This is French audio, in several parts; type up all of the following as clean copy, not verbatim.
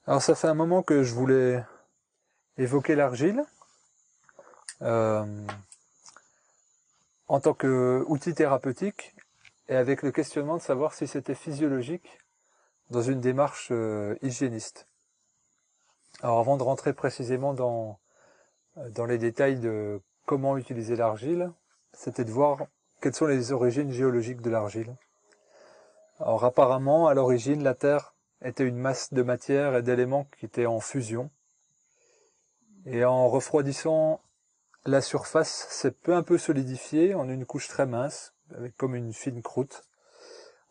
Alors ça fait un moment que je voulais évoquer l'argile en tant qu'outil thérapeutique et avec le questionnement de savoir si c'était physiologique dans une démarche hygiéniste. Alors avant de rentrer précisément dans les détails de comment utiliser l'argile, c'était de voir quelles sont les origines géologiques de l'argile. Alors apparemment, à l'origine, la Terre était une masse de matière et d'éléments qui étaient en fusion. Et en refroidissant la surface, s'est peu à peu solidifiée en une couche très mince, avec comme une fine croûte,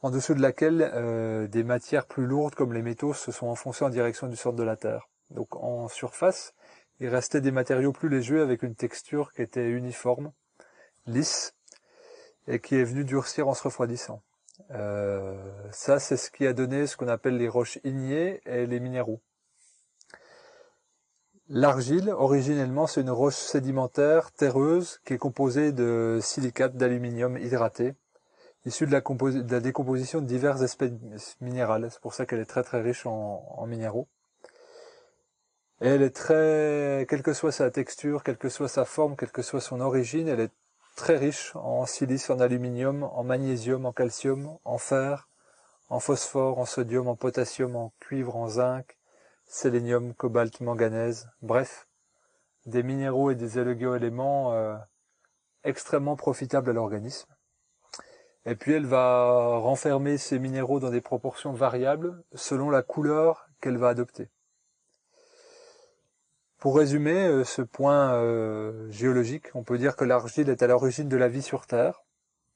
en dessous de laquelle des matières plus lourdes comme les métaux se sont enfoncées en direction du centre de la Terre. Donc en surface, il restait des matériaux plus légers avec une texture qui était uniforme, lisse, et qui est venue durcir en se refroidissant. Ça, c'est ce qui a donné ce qu'on appelle les roches ignées et les minéraux. L'argile, originellement, c'est une roche sédimentaire terreuse qui est composée de silicates d'aluminium hydraté, issue de la décomposition de diverses espèces minérales. C'est pour ça qu'elle est très très riche en minéraux. Et elle est très, quelle que soit sa texture, quelle que soit sa forme, quelle que soit son origine, elle est très riche en silice, en aluminium, en magnésium, en calcium, en fer, en phosphore, en sodium, en potassium, en cuivre, en zinc, sélénium, cobalt, manganèse, bref, des minéraux et des oligo-éléments extrêmement profitables à l'organisme. Et puis elle va renfermer ces minéraux dans des proportions variables selon la couleur qu'elle va adopter. Pour résumer ce point géologique, on peut dire que l'argile est à l'origine de la vie sur Terre,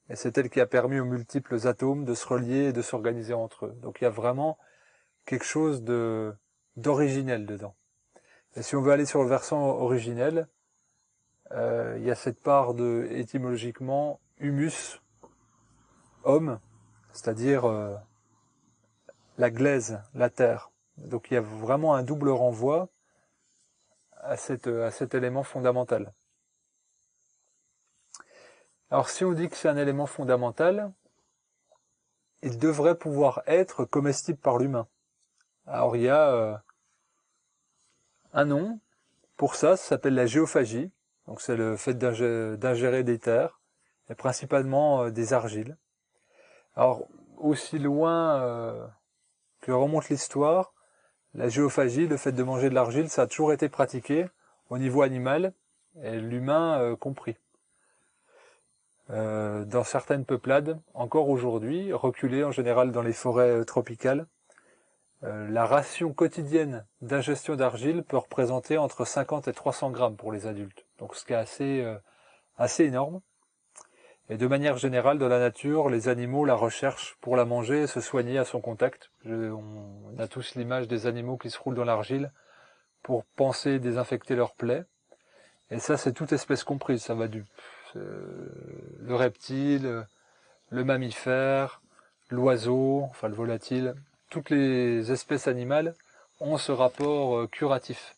et c'est elle qui a permis aux multiples atomes de se relier et de s'organiser entre eux. Donc il y a vraiment quelque chose d'originel dedans. Et si on veut aller sur le versant originel, il y a cette part de, étymologiquement, humus, homme, c'est-à-dire la glaise, la terre. Donc il y a vraiment un double renvoi à cet élément fondamental. Alors si on dit que c'est un élément fondamental, il devrait pouvoir être comestible par l'humain. Alors il y a un nom pour ça s'appelle la géophagie. Donc c'est le fait d'ingérer des terres, et principalement des argiles. Alors aussi loin que remonte l'histoire, la géophagie, le fait de manger de l'argile, ça a toujours été pratiqué au niveau animal, et l'humain compris. Dans certaines peuplades, encore aujourd'hui, reculées en général dans les forêts tropicales, la ration quotidienne d'ingestion d'argile peut représenter entre 50 et 300 grammes pour les adultes. Donc ce qui est assez énorme. Et de manière générale, dans la nature, les animaux la recherchent pour la manger et se soigner à son contact. On a tous l'image des animaux qui se roulent dans l'argile pour penser désinfecter leurs plaies. Et ça, c'est toute espèce comprise. Ça va le reptile, le mammifère, l'oiseau, enfin le volatile. Toutes les espèces animales ont ce rapport curatif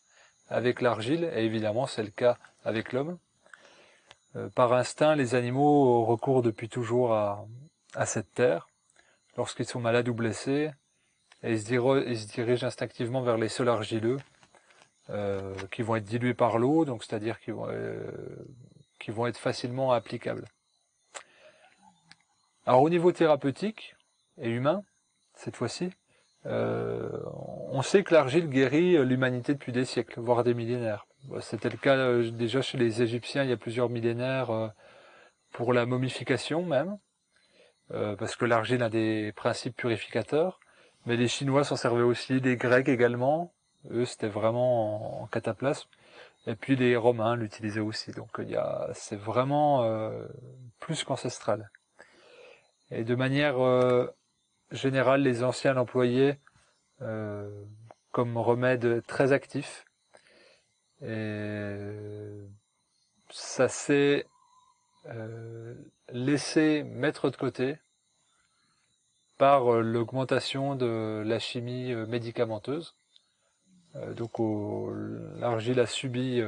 avec l'argile, et évidemment c'est le cas avec l'homme. Par instinct, les animaux recourent depuis toujours à cette terre, lorsqu'ils sont malades ou blessés, et ils se dirigent instinctivement vers les sols argileux, qui vont être dilués par l'eau, donc c'est-à-dire qui vont être facilement applicables. Alors au niveau thérapeutique et humain, cette fois-ci, on sait que l'argile guérit l'humanité depuis des siècles, voire des millénaires. C'était le cas déjà chez les Égyptiens il y a plusieurs millénaires, pour la momification même, parce que l'argile a des principes purificateurs, mais les Chinois s'en servaient aussi, les Grecs également, eux c'était vraiment en cataplasme, et puis les Romains l'utilisaient aussi, donc c'est vraiment plus qu'ancestral. Et de manière générale, les anciens l'employaient comme remède très actif, et ça s'est laissé mettre de côté par l'augmentation de la chimie médicamenteuse. Donc l'argile a subi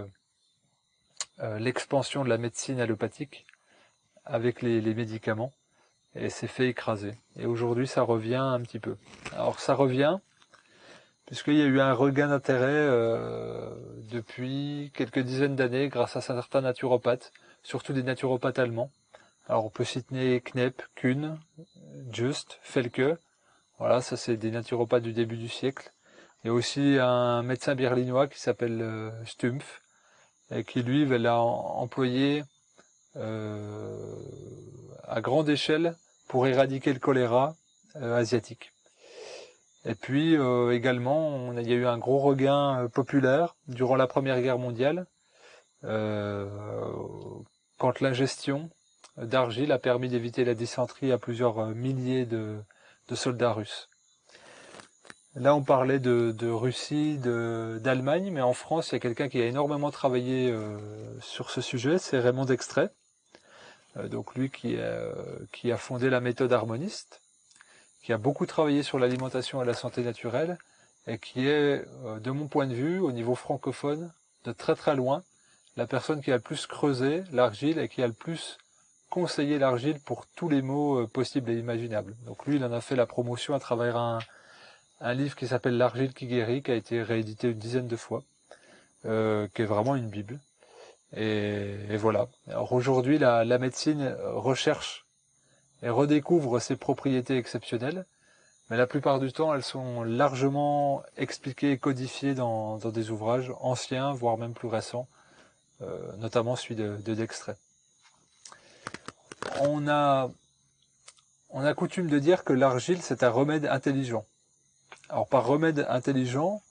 l'expansion de la médecine allopathique avec les médicaments et s'est fait écraser. Et aujourd'hui ça revient un petit peu. Alors ça revient puisqu'il y a eu un regain d'intérêt depuis quelques dizaines d'années grâce à certains naturopathes, surtout des naturopathes allemands. Alors on peut citer Knepp, Kuhn, Just, Felke. Voilà, ça c'est des naturopathes du début du siècle. Il y a aussi un médecin berlinois qui s'appelle Stumpf, et qui lui l'a employé à grande échelle pour éradiquer le choléra asiatique. Et puis également, il y a eu un gros regain populaire durant la Première Guerre mondiale, quand l'ingestion d'argile a permis d'éviter la dysenterie à plusieurs milliers de soldats russes. Là, on parlait de Russie, d'Allemagne, mais en France, il y a quelqu'un qui a énormément travaillé sur ce sujet, c'est Raymond Dextray. Donc lui qui a fondé la méthode harmoniste, qui a beaucoup travaillé sur l'alimentation et la santé naturelle, et qui est, de mon point de vue, au niveau francophone, de très très loin, la personne qui a le plus creusé l'argile et qui a le plus conseillé l'argile pour tous les maux possibles et imaginables. Donc lui, il en a fait la promotion à travers un livre qui s'appelle L'argile qui guérit, qui a été réédité une dizaine de fois, qui est vraiment une bible. Et voilà. Alors aujourd'hui, la médecine recherche et redécouvre ses propriétés exceptionnelles, mais la plupart du temps, elles sont largement expliquées et codifiées dans des ouvrages anciens, voire même plus récents, notamment celui de Dextray. On a coutume de dire que l'argile, c'est un remède intelligent. Alors par remède intelligent,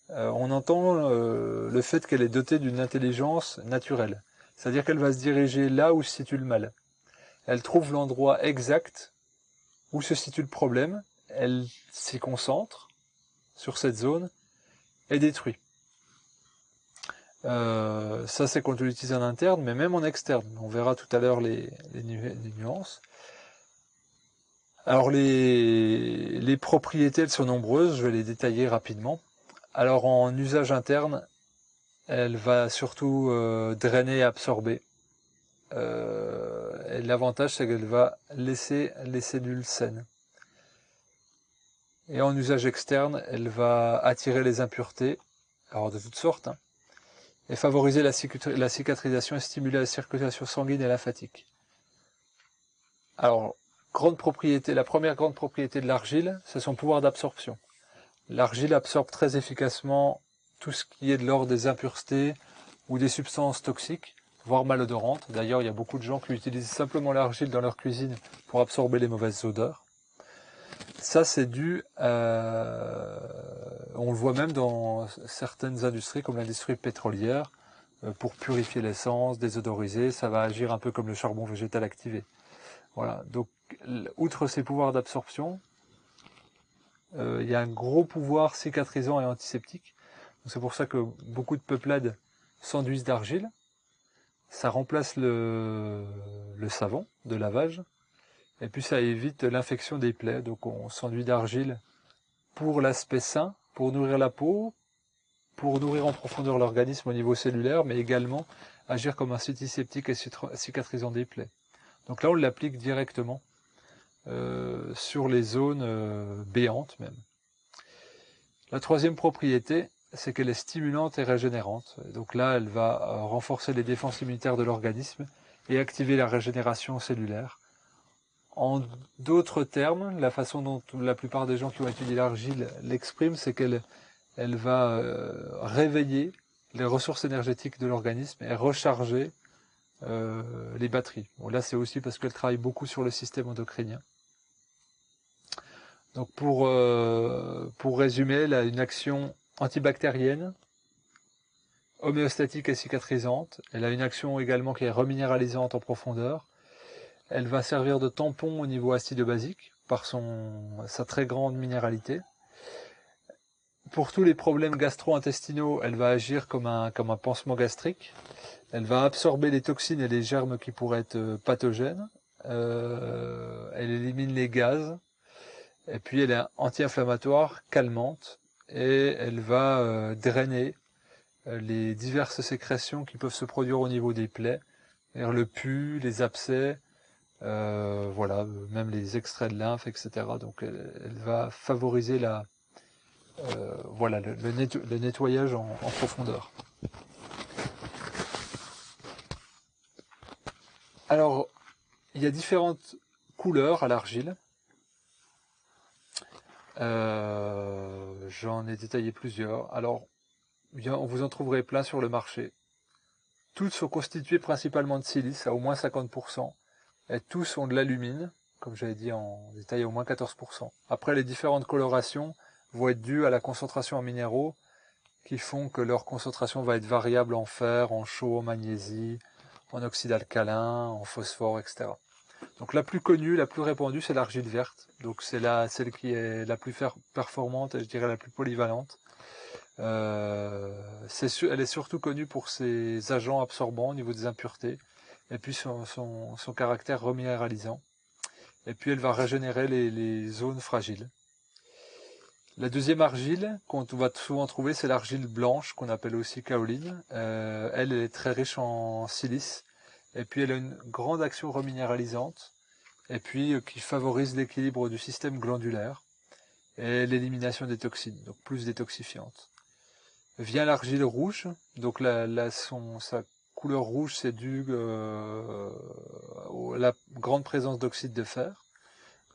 on entend le fait qu'elle est dotée d'une intelligence naturelle. C'est-à-dire qu'elle va se diriger là où se situe le mal. Elle trouve l'endroit exact où se situe le problème, elle s'y concentre sur cette zone et détruit. Ça c'est quand on l'utilise en interne, mais même en externe. On verra tout à l'heure les nuances. Alors les propriétés, elles sont nombreuses, je vais les détailler rapidement. Alors en usage interne, elle va surtout drainer et absorber. Et l'avantage, c'est qu'elle va laisser les cellules saines. Et en usage externe, elle va attirer les impuretés, alors de toutes sortes, hein, et favoriser la cicatrisation et stimuler la circulation sanguine et lymphatique. Alors, la première grande propriété de l'argile, c'est son pouvoir d'absorption. L'argile absorbe très efficacement tout ce qui est de l'ordre des impuretés ou des substances toxiques, voire malodorantes. D'ailleurs, il y a beaucoup de gens qui utilisent simplement l'argile dans leur cuisine pour absorber les mauvaises odeurs. Ça, c'est dû on le voit même dans certaines industries, comme l'industrie pétrolière, pour purifier l'essence, désodoriser, ça va agir un peu comme le charbon végétal activé. Voilà. Donc, outre ses pouvoirs d'absorption, il y a un gros pouvoir cicatrisant et antiseptique. C'est pour ça que beaucoup de peuplades s'enduisent d'argile. Ça remplace le savon de lavage. Et puis ça évite l'infection des plaies. Donc on s'enduit d'argile pour l'aspect sain, pour nourrir la peau, pour nourrir en profondeur l'organisme au niveau cellulaire, mais également agir comme un antiseptique et cicatrisant des plaies. Donc là on l'applique directement sur les zones béantes même. La troisième propriété, c'est qu'elle est stimulante et régénérante. Donc là, elle va renforcer les défenses immunitaires de l'organisme et activer la régénération cellulaire. En d'autres termes, la façon dont la plupart des gens qui ont étudié l'argile l'expriment, c'est qu'elle va réveiller les ressources énergétiques de l'organisme et recharger les batteries. Bon, là, c'est aussi parce qu'elle travaille beaucoup sur le système endocrinien. Donc pour résumer, elle a une action antibactérienne, homéostatique et cicatrisante. Elle a une action également qui est reminéralisante en profondeur. Elle va servir de tampon au niveau acido-basique par sa très grande minéralité. Pour tous les problèmes gastro-intestinaux, elle va agir comme un pansement gastrique. Elle va absorber les toxines et les germes qui pourraient être pathogènes. Elle élimine les gaz. Et puis elle est anti-inflammatoire, calmante. Et elle va drainer les diverses sécrétions qui peuvent se produire au niveau des plaies, le pus, les abcès, voilà, même les extraits de lymphe, etc. Donc elle va favoriser voilà le nettoyage en profondeur. Alors, il y a différentes couleurs à l'argile. J'en ai détaillé plusieurs. Alors, vous en trouverez plein sur le marché. Toutes sont constituées principalement de silice, à au moins 50%. Et tous ont de l'alumine, comme j'avais dit en détail, au moins 14%. Après, les différentes colorations vont être dues à la concentration en minéraux, qui font que leur concentration va être variable en fer, en chaux, en magnésie, en oxyde alcalin, en phosphore, etc. Donc la plus connue, la plus répandue, c'est l'argile verte. Donc c'est celle qui est la plus performante et je dirais la plus polyvalente. Elle est surtout connue pour ses agents absorbants au niveau des impuretés et puis son caractère reminéralisant. Et puis elle va régénérer les zones fragiles. La deuxième argile qu'on va souvent trouver, c'est l'argile blanche, qu'on appelle aussi kaoline. Elle est très riche en silice, et puis elle a une grande action reminéralisante, et puis qui favorise l'équilibre du système glandulaire et l'élimination des toxines, donc plus détoxifiante. Vient l'argile rouge, donc sa couleur rouge, c'est dû à la grande présence d'oxyde de fer.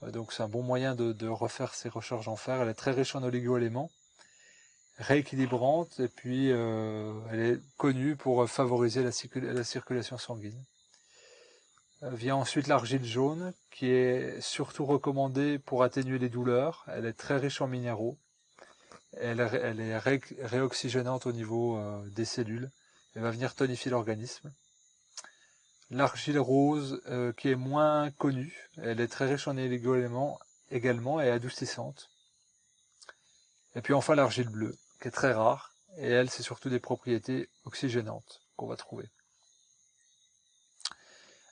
Donc c'est un bon moyen de refaire ses recharges en fer. Elle est très riche en oligo-éléments, rééquilibrante, et puis elle est connue pour favoriser la circulation sanguine. Vient ensuite l'argile jaune, qui est surtout recommandée pour atténuer les douleurs. Elle est très riche en minéraux. Elle est réoxygénante au niveau des cellules. Elle va venir tonifier l'organisme. L'argile rose, qui est moins connue. Elle est très riche en oligo-éléments également et adoucissante. Et puis enfin l'argile bleue, qui est très rare, et elle, c'est surtout des propriétés oxygénantes qu'on va trouver.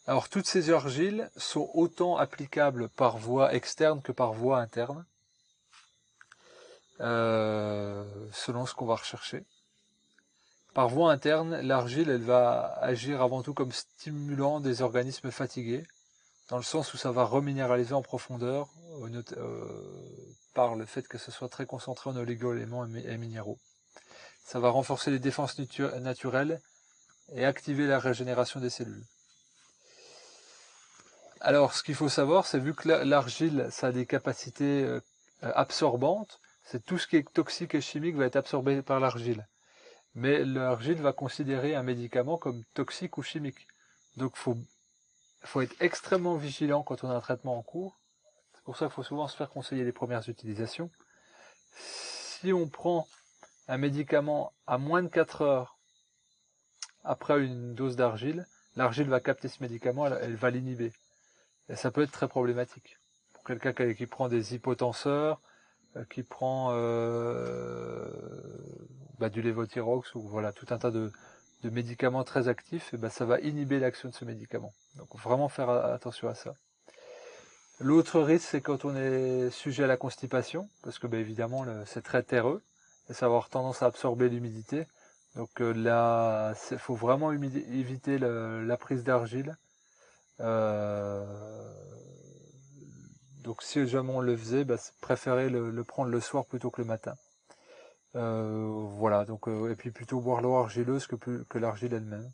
Alors toutes ces argiles sont autant applicables par voie externe que par voie interne, selon ce qu'on va rechercher. Par voie interne, l'argile, elle va agir avant tout comme stimulant des organismes fatigués, dans le sens où ça va reminéraliser en profondeur, par le fait que ce soit très concentré en oligo-éléments et minéraux. Ça va renforcer les défenses naturelles et activer la régénération des cellules. Alors, ce qu'il faut savoir, c'est vu que l'argile, ça a des capacités absorbantes, c'est tout ce qui est toxique et chimique va être absorbé par l'argile. Mais l'argile va considérer un médicament comme toxique ou chimique. Donc, faut être extrêmement vigilant quand on a un traitement en cours. C'est pour ça qu'il faut souvent se faire conseiller les premières utilisations. Si on prend un médicament à moins de 4 heures après une dose d'argile, l'argile va capter ce médicament, elle va l'inhiber. Et ça peut être très problématique. Pour quelqu'un qui prend des hypotenseurs, qui prend du lévothyrox ou voilà tout un tas de médicaments très actifs, et ça va inhiber l'action de ce médicament. Donc vraiment faire attention à ça. L'autre risque, c'est quand on est sujet à la constipation, parce que évidemment c'est très terreux, et ça va avoir tendance à absorber l'humidité. Donc là, il faut vraiment éviter la prise d'argile. Donc si jamais on le faisait, préférer le prendre le soir plutôt que le matin. Voilà, donc et puis plutôt boire l'eau argileuse que l'argile elle-même.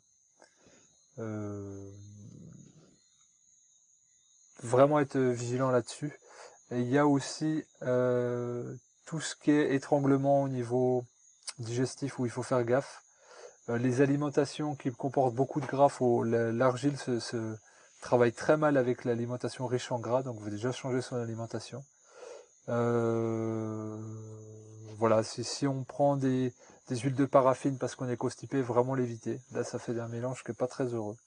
Vraiment être vigilant là-dessus. Et il y a aussi tout ce qui est étranglement au niveau digestif où il faut faire gaffe. Les alimentations qui comportent beaucoup de gras, l'argile se travaille très mal avec l'alimentation riche en gras, donc vous devez déjà changer son alimentation. Voilà, si on prend des huiles de paraffine parce qu'on est constipé, vraiment l'éviter. Là, ça fait un mélange qui n'est pas très heureux.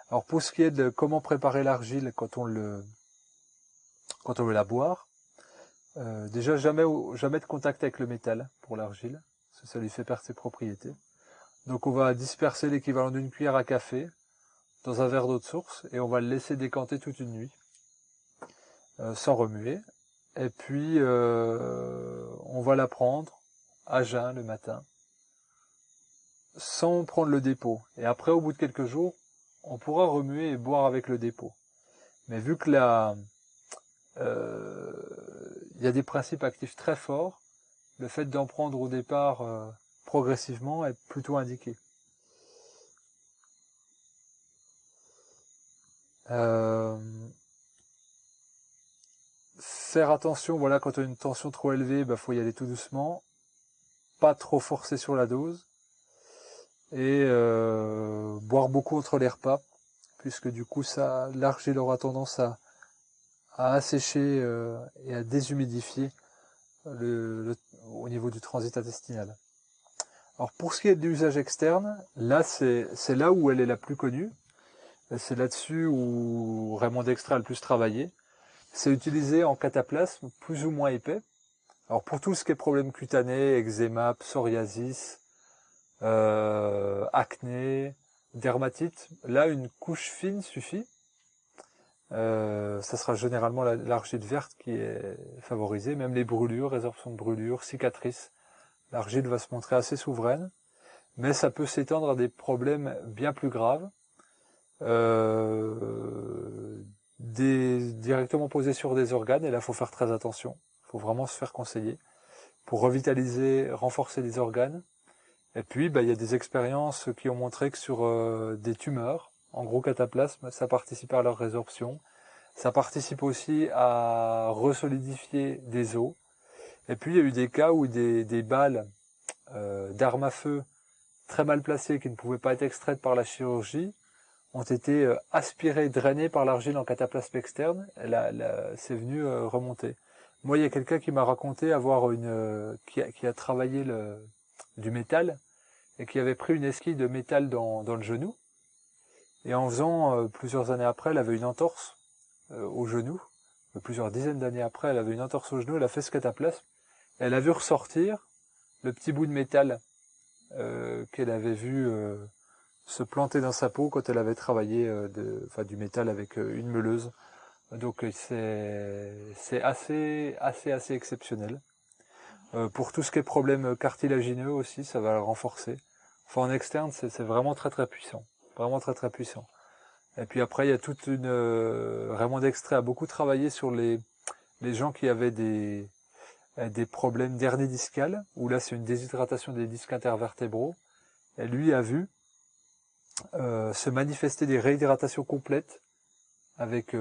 Alors pour ce qui est de comment préparer l'argile quand on veut la boire, déjà jamais de contact avec le métal pour l'argile, parce que ça lui fait perdre ses propriétés. Donc on va disperser l'équivalent d'une cuillère à café dans un verre d'eau de source et on va le laisser décanter toute une nuit, sans remuer. Et puis on va la prendre à jeun le matin, sans prendre le dépôt. Et après, au bout de quelques jours, on pourra remuer et boire avec le dépôt. Mais vu que il y a des principes actifs très forts, le fait d'en prendre au départ progressivement est plutôt indiqué. Faire attention, voilà, quand on a une tension trop élevée, faut y aller tout doucement, pas trop forcer sur la dose, et boire beaucoup entre les repas, puisque du coup l'argile aura tendance à assécher et à déshumidifier au niveau du transit intestinal. Alors pour ce qui est de l'usage externe, là c'est là où elle est la plus connue, c'est là-dessus où Raymond Dextre a le plus travaillé. C'est utilisé en cataplasme plus ou moins épais. Alors pour tout ce qui est problème cutané, eczéma, psoriasis, acné, dermatite, là une couche fine suffit. Ça sera généralement l'argile verte qui est favorisée, même les brûlures, résorption de brûlures, cicatrices. L'argile va se montrer assez souveraine, mais ça peut s'étendre à des problèmes bien plus graves, directement posés sur des organes, et là il faut faire très attention, il faut vraiment se faire conseiller, pour revitaliser, renforcer les organes. Et puis il y a des expériences qui ont montré que sur des tumeurs, en gros cataplasme, ça participe à leur résorption. Ça participe aussi à resolidifier des os. Et puis il y a eu des cas où des balles d'armes à feu très mal placées qui ne pouvaient pas être extraites par la chirurgie ont été aspirées, drainées par l'argile en cataplasme externe. C'est venu remonter. Moi, il y a quelqu'un qui m'a raconté avoir qui a travaillé du métal et qui avait pris une esquille de métal dans le genou. Et en faisant, plusieurs années après, elle avait une entorse au genou. Plusieurs dizaines d'années après, elle avait une entorse au genou, elle a fait ce cataplasme. Elle a vu ressortir le petit bout de métal qu'elle avait vu se planter dans sa peau quand elle avait travaillé du métal avec une meuleuse. Donc c'est assez exceptionnel. Pour tout ce qui est problème cartilagineux aussi, ça va le renforcer. Enfin en externe, c'est vraiment très puissant. Vraiment très puissant. Et puis après, il y a toute une... Raymond Dextre a beaucoup travaillé sur les gens qui avaient des problèmes d'hernie discale, où là c'est une déshydratation des disques intervertébraux. Et lui a vu se manifester des réhydratations complètes avec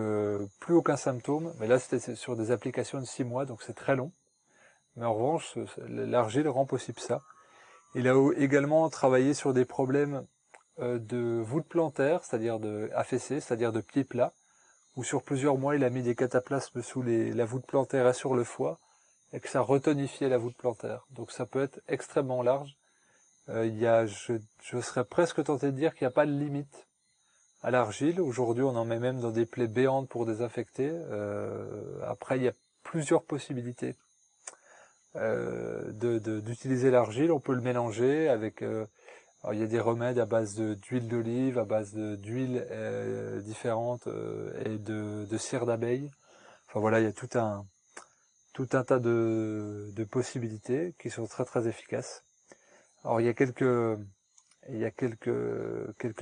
plus aucun symptôme. Mais là c'était sur des applications de 6 mois, donc c'est très long. Mais en revanche, l'argile rend possible ça. Il a également travaillé sur des problèmes de voûte plantaire, c'est-à-dire de affaissé, c'est-à-dire de pieds plats, où sur plusieurs mois il a mis des cataplasmes sous la voûte plantaire et sur le foie, et que ça retonifiait la voûte plantaire. Donc ça peut être extrêmement large. Je serais presque tenté de dire qu'il n'y a pas de limite à l'argile. Aujourd'hui on en met même dans des plaies béantes pour désinfecter. Après il y a plusieurs possibilités d'utiliser l'argile. On peut le mélanger avec... alors, il y a des remèdes à base d'huile d'olive, à base d'huiles différentes et de cire d'abeille. Enfin voilà, il y a tout un tas de possibilités qui sont très efficaces. Alors il y a quelques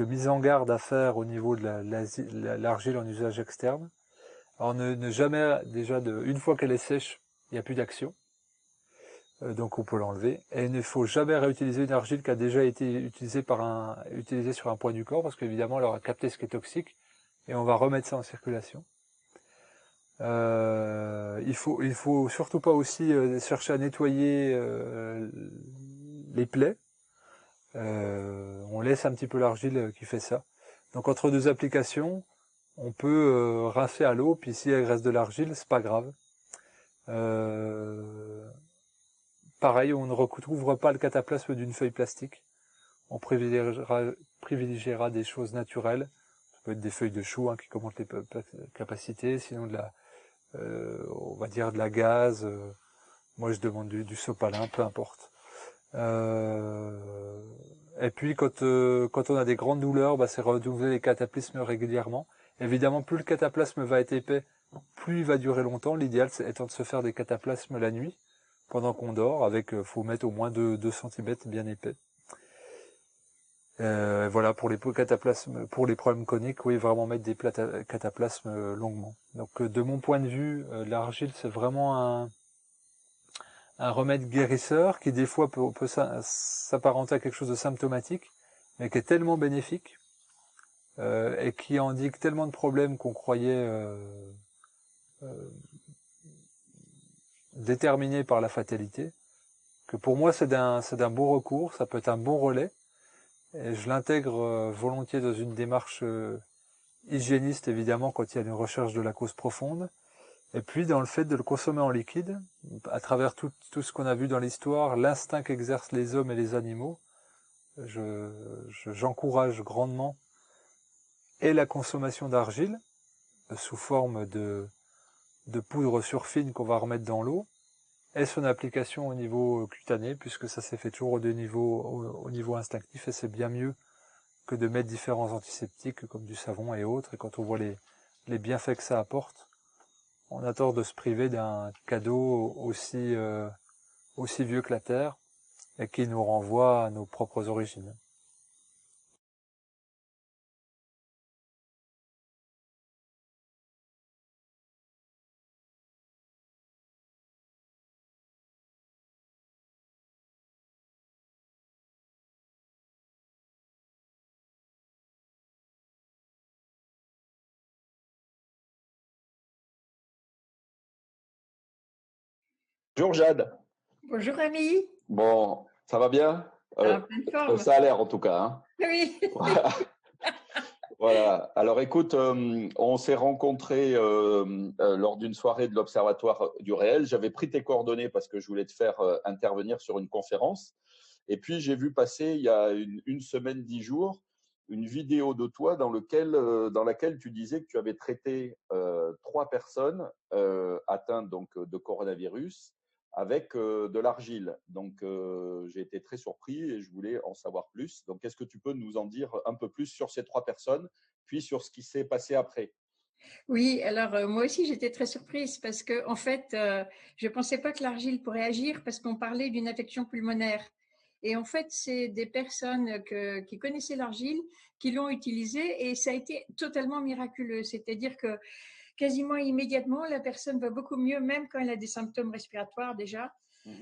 mises en garde à faire au niveau de l'argile en usage externe. Alors ne jamais, déjà, une fois qu'elle est sèche, il n'y a plus d'action. Donc on peut l'enlever. Et il ne faut jamais réutiliser une argile qui a déjà été utilisée sur un point du corps, parce qu'évidemment elle aura capté ce qui est toxique, et on va remettre ça en circulation. Il faut surtout pas aussi chercher à nettoyer les plaies. On laisse un petit peu l'argile qui fait ça. Donc entre deux applications, on peut rincer à l'eau, puis s'il reste de l'argile, c'est pas grave. Pareil, on ne recouvre pas le cataplasme d'une feuille plastique. On privilégiera des choses naturelles. Ça peut être des feuilles de chou qui commentent les capacités, sinon on va dire de la gaze. Moi, je demande du sopalin, peu importe. Et puis, quand on a des grandes douleurs, c'est renouveler les cataplasmes régulièrement. Évidemment, plus le cataplasme va être épais, plus il va durer longtemps. L'idéal étant de se faire des cataplasmes la nuit, pendant qu'on dort, faut mettre au moins 2 cm bien épais. Voilà, pour les cataplasmes, pour les problèmes coniques, oui, vraiment mettre des cataplasmes longuement. Donc de mon point de vue, l'argile c'est vraiment un remède guérisseur qui des fois peut s'apparenter à quelque chose de symptomatique, mais qui est tellement bénéfique et qui indique tellement de problèmes qu'on croyait déterminés par la fatalité, que pour moi c'est d'un bon recours, ça peut être un bon relais, et je l'intègre volontiers dans une démarche hygiéniste évidemment quand il y a une recherche de la cause profonde, et puis dans le fait de le consommer en liquide, à travers tout ce qu'on a vu dans l'histoire, l'instinct qu'exercent les hommes et les animaux, j'encourage grandement et la consommation d'argile sous forme de poudre surfine qu'on va remettre dans l'eau, et son application au niveau cutané, puisque ça s'est fait toujours au niveau instinctif, et c'est bien mieux que de mettre différents antiseptiques comme du savon et autres, et quand on voit les bienfaits que ça apporte, on a tort de se priver d'un cadeau aussi vieux que la Terre, et qui nous renvoie à nos propres origines. Bonjour Jade. Bonjour ami. Bon, ça va bien? En pleine forme. Ça a l'air en tout cas, hein. Oui. Voilà. Voilà. Alors écoute, on s'est rencontrés lors d'une soirée de l'Observatoire du réel. J'avais pris tes coordonnées parce que je voulais te faire intervenir sur une conférence. Et puis j'ai vu passer il y a une semaine, 10 jours, une vidéo de toi dans laquelle tu disais que tu avais traité 3 personnes atteintes donc de coronavirus avec de l'argile. Donc, j'ai été très surpris et je voulais en savoir plus. Donc, est-ce que tu peux nous en dire un peu plus sur ces 3 personnes, puis sur ce qui s'est passé après? Oui, alors moi aussi j'étais très surprise parce que en fait je pensais pas que l'argile pourrait agir parce qu'on parlait d'une affection pulmonaire. Et en fait, c'est des personnes qui connaissaient l'argile qui l'ont utilisée et ça a été totalement miraculeux. C'est-à-dire que quasiment immédiatement, la personne va beaucoup mieux, même quand elle a des symptômes respiratoires déjà.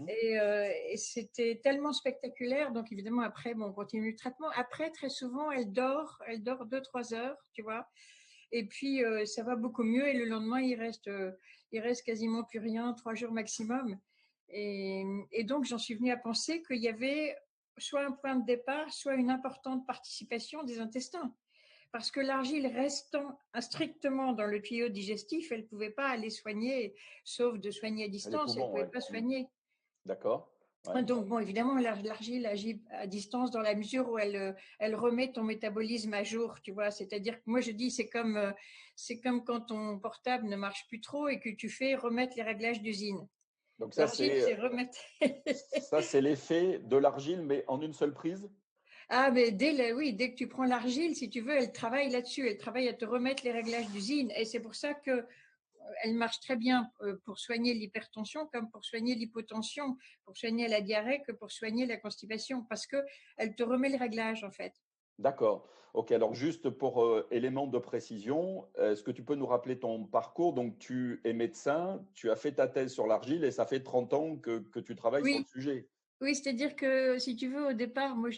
Et c'était tellement spectaculaire. Donc évidemment, après, bon, on continue le traitement. Après, très souvent, elle dort 2, 3 heures, tu vois. Et puis, ça va beaucoup mieux. Et le lendemain, il reste quasiment plus rien, 3 jours maximum. Et donc, j'en suis venue à penser qu'il y avait soit un point de départ, soit une importante participation des intestins. Parce que l'argile restant strictement dans le tuyau digestif, elle ne pouvait pas aller soigner, sauf de soigner à Les distance, elle ne poumons, pouvait ouais. pas soigner. D'accord. Ouais. Donc, bon, évidemment, l'argile agit à distance dans la mesure où elle remet ton métabolisme à jour, tu vois. C'est-à-dire que moi, je dis, c'est comme quand ton portable ne marche plus trop et que tu fais remettre les réglages d'usine. Donc L'argile, c'est remettre. ça, c'est l'effet de l'argile, mais en une seule prise? Ah, mais oui, dès que tu prends l'argile, si tu veux, elle travaille là-dessus. Elle travaille à te remettre les réglages d'usine. Et c'est pour ça que elle marche très bien pour soigner l'hypertension comme pour soigner l'hypotension, pour soigner la diarrhée que pour soigner la constipation, parce que elle te remet le réglage en fait. D'accord. Ok, alors juste pour élément de précision, est-ce que tu peux nous rappeler ton parcours? Donc, tu es médecin, tu as fait ta thèse sur l'argile et ça fait 30 ans que tu travailles sur le Oui, sujet. oui, c'est-à-dire que si tu veux, au départ, moi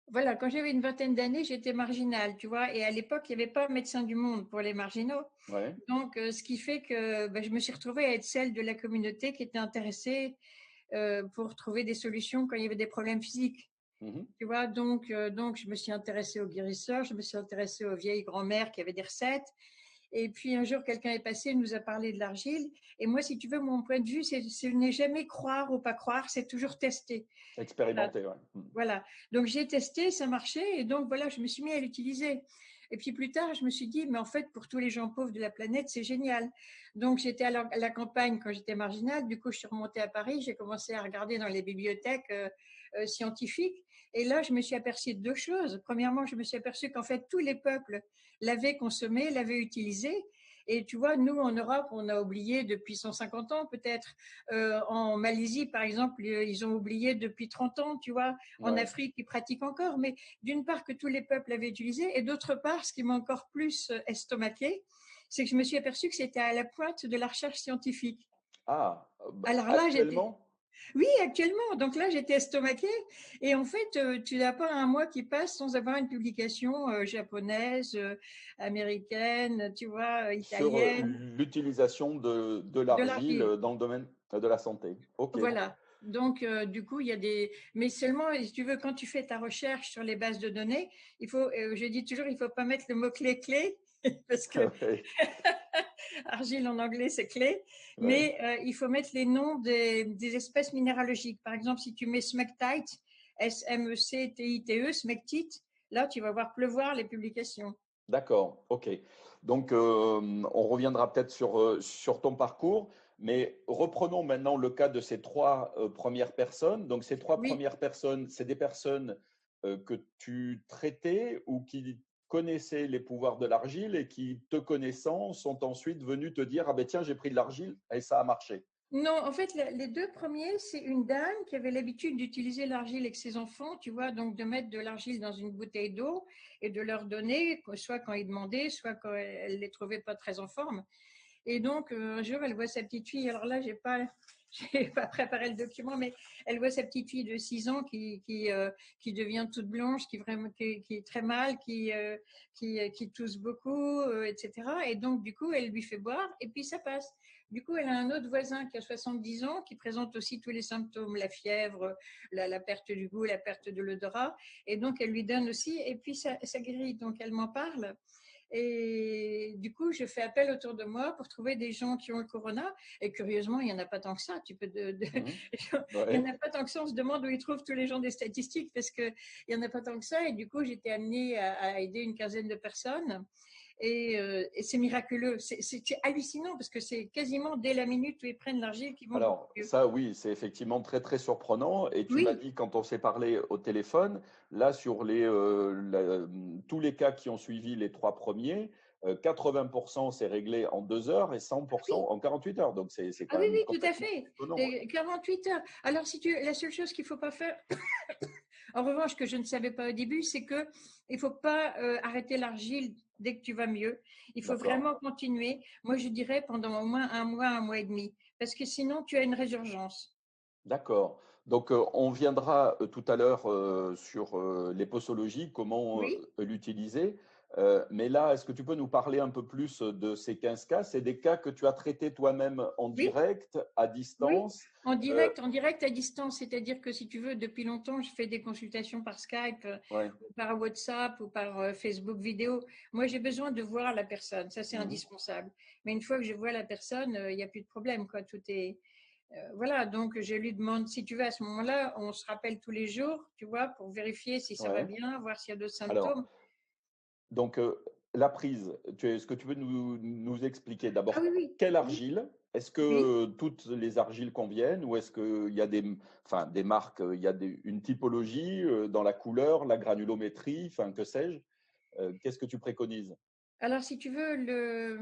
voilà, quand j'avais une vingtaine d'années, j'étais marginale, tu vois, et à l'époque, il n'y avait pas Médecins du Monde pour les marginaux. Ouais. Donc, ce qui fait que je me suis retrouvée à être celle de la communauté qui était intéressée pour trouver des solutions quand il y avait des problèmes physiques. Mhm. Tu vois, donc je me suis intéressée aux guérisseurs, je me suis intéressée aux vieilles grand-mères qui avaient des recettes. Et puis un jour, quelqu'un est passé, il nous a parlé de l'argile. Et moi, si tu veux, mon point de vue, c'est ce n'est jamais croire ou pas croire, c'est toujours tester. Voilà. Expérimenté, ouais. Mhm. Voilà. Donc j'ai testé, ça marchait, et donc voilà, je me suis mis à l'utiliser. Et puis plus tard, je me suis dit, mais en fait, pour tous les gens pauvres de la planète, c'est génial. Donc j'étais à la campagne quand j'étais marginale. Du coup, je suis remontée à Paris, j'ai commencé à regarder dans les bibliothèques scientifiques. Et là, je me suis aperçue de 2 choses. Premièrement, je me suis aperçue qu'en fait, tous les peuples l'avaient consommé, l'avaient utilisé. Et tu vois, nous, en Europe, on a oublié depuis 150 ans peut-être. En Malaisie, par exemple, ils ont oublié depuis 30 ans, tu vois. En Ouais. Afrique, ils pratiquent encore. Mais d'une part, que tous les peuples l'avaient utilisé. Et d'autre part, ce qui m'a encore plus estomaqué, c'est que je me suis aperçue que c'était à la pointe de la recherche scientifique. Ah, Alors là, j'étais… actuellement? Oui, actuellement. Donc là, j'étais estomaquée. Et en fait, tu n'as pas un mois qui passe sans avoir une publication japonaise, américaine, tu vois, Sur italienne, l'utilisation de de l'argile l'argile. dans le domaine de la santé. OK. Voilà. Donc, du coup, il y a des… Mais seulement, si tu veux, quand tu fais ta recherche sur les bases de données, il faut, je dis toujours, il ne faut pas mettre le mot-clé clé, parce que Ouais, argile en anglais, c'est clé, ouais. mais il faut mettre les noms des espèces minéralogiques. Par exemple, si tu mets smectite, S-M-E-C-T-I-T-E, smectite, là, tu vas voir pleuvoir les publications. D'accord, OK. Donc, on reviendra peut-être sur ton parcours, mais reprenons maintenant le cas de ces 3 premières personnes. Donc ces 3 Oui, premières personnes, c'est des personnes, que tu traitais ou qui connaissaient les pouvoirs de l'argile et qui, te connaissant, sont ensuite venus te dire: «Ah ben tiens, j'ai pris de l'argile et ça a marché». non, en fait, les deux premiers, c'est une dame qui avait l'habitude d'utiliser l'argile avec ses enfants, tu vois, donc de mettre de l'argile dans une bouteille d'eau et de leur donner, soit quand ils demandaient, soit quand elle les trouvait pas très en forme. Et donc, un jour, elle voit sa petite fille. Alors là, j'ai pas préparé le document, mais elle voit sa petite fille de 6 ans qui devient toute blanche, qui est très mal, qui tousse beaucoup, etc. Et donc, du coup, elle lui fait boire et puis ça passe. Du coup, elle a un autre voisin qui a 70 ans, qui présente aussi tous les symptômes, la fièvre, la perte du goût, la perte de l'odorat. Et donc, elle lui donne aussi, et puis ça guérit. Donc, elle m'en parle. Et du coup, je fais appel autour de moi pour trouver des gens qui ont le corona. Et curieusement, il n'y en a pas tant que ça. Mmh. Il n'y en Ouais. a pas tant que ça. On se demande où ils trouvent tous les gens des statistiques parce qu'il n'y en a pas tant que ça. Et du coup, j'étais amenée à aider une quinzaine de personnes. Et c'est miraculeux. C'est hallucinant parce que c'est quasiment dès la minute où ils prennent l'argile qu'ils vont beaucoup Alors mieux. ça, oui, c'est effectivement très, très surprenant et tu m'as Oui, dit quand on s'est parlé au téléphone, là sur tous les cas qui ont suivi les 3 premiers, 80 c'est réglé en 2 heures et 100 oui. en 48 heures. Donc c'est Ah quand oui, même oui, tout à complètement fait. étonnant, ouais. Les 48 heures. Alors, si tu, la seule chose qu'il ne faut pas faire, en revanche, que je ne savais pas au début, c'est que il faut pas arrêter l'argile dès que tu vas mieux. Il faut D'accord. vraiment continuer. Moi, je dirais pendant au moins un mois et demi, parce que sinon, tu as une résurgence. D'accord. Donc, on viendra tout à l'heure sur les posologies, comment Oui, l'utiliser. Mais là, est-ce que tu peux nous parler un peu plus de ces 15 cas? C'est des cas que tu as traités toi-même en oui. direct, à Oui, distance? Euh, en direct à distance, c'est-à-dire que si tu veux, depuis longtemps, je fais des consultations par Skype, ouais. ou par WhatsApp ou par Facebook vidéo. Moi, j'ai besoin de voir la personne, ça c'est Mhm. indispensable. Mais une fois que je vois la personne, il n'y a plus de problème, quoi. Tout est voilà. Donc je lui demande si tu veux à ce moment-là, on se rappelle tous les jours, tu vois, pour vérifier si ça va Ouais. bien, voir s'il y a d'autres Alors, symptômes. donc, la prise, est-ce que tu peux nous expliquer Ah d'abord oui, oui, quelle oui, argile? Est-ce oui. que toutes les argiles conviennent ou est-ce qu'il y a enfin, des marques, il y a une typologie dans la couleur, la granulométrie, enfin, que sais-je? Qu'est-ce que tu préconises? Alors, si tu veux,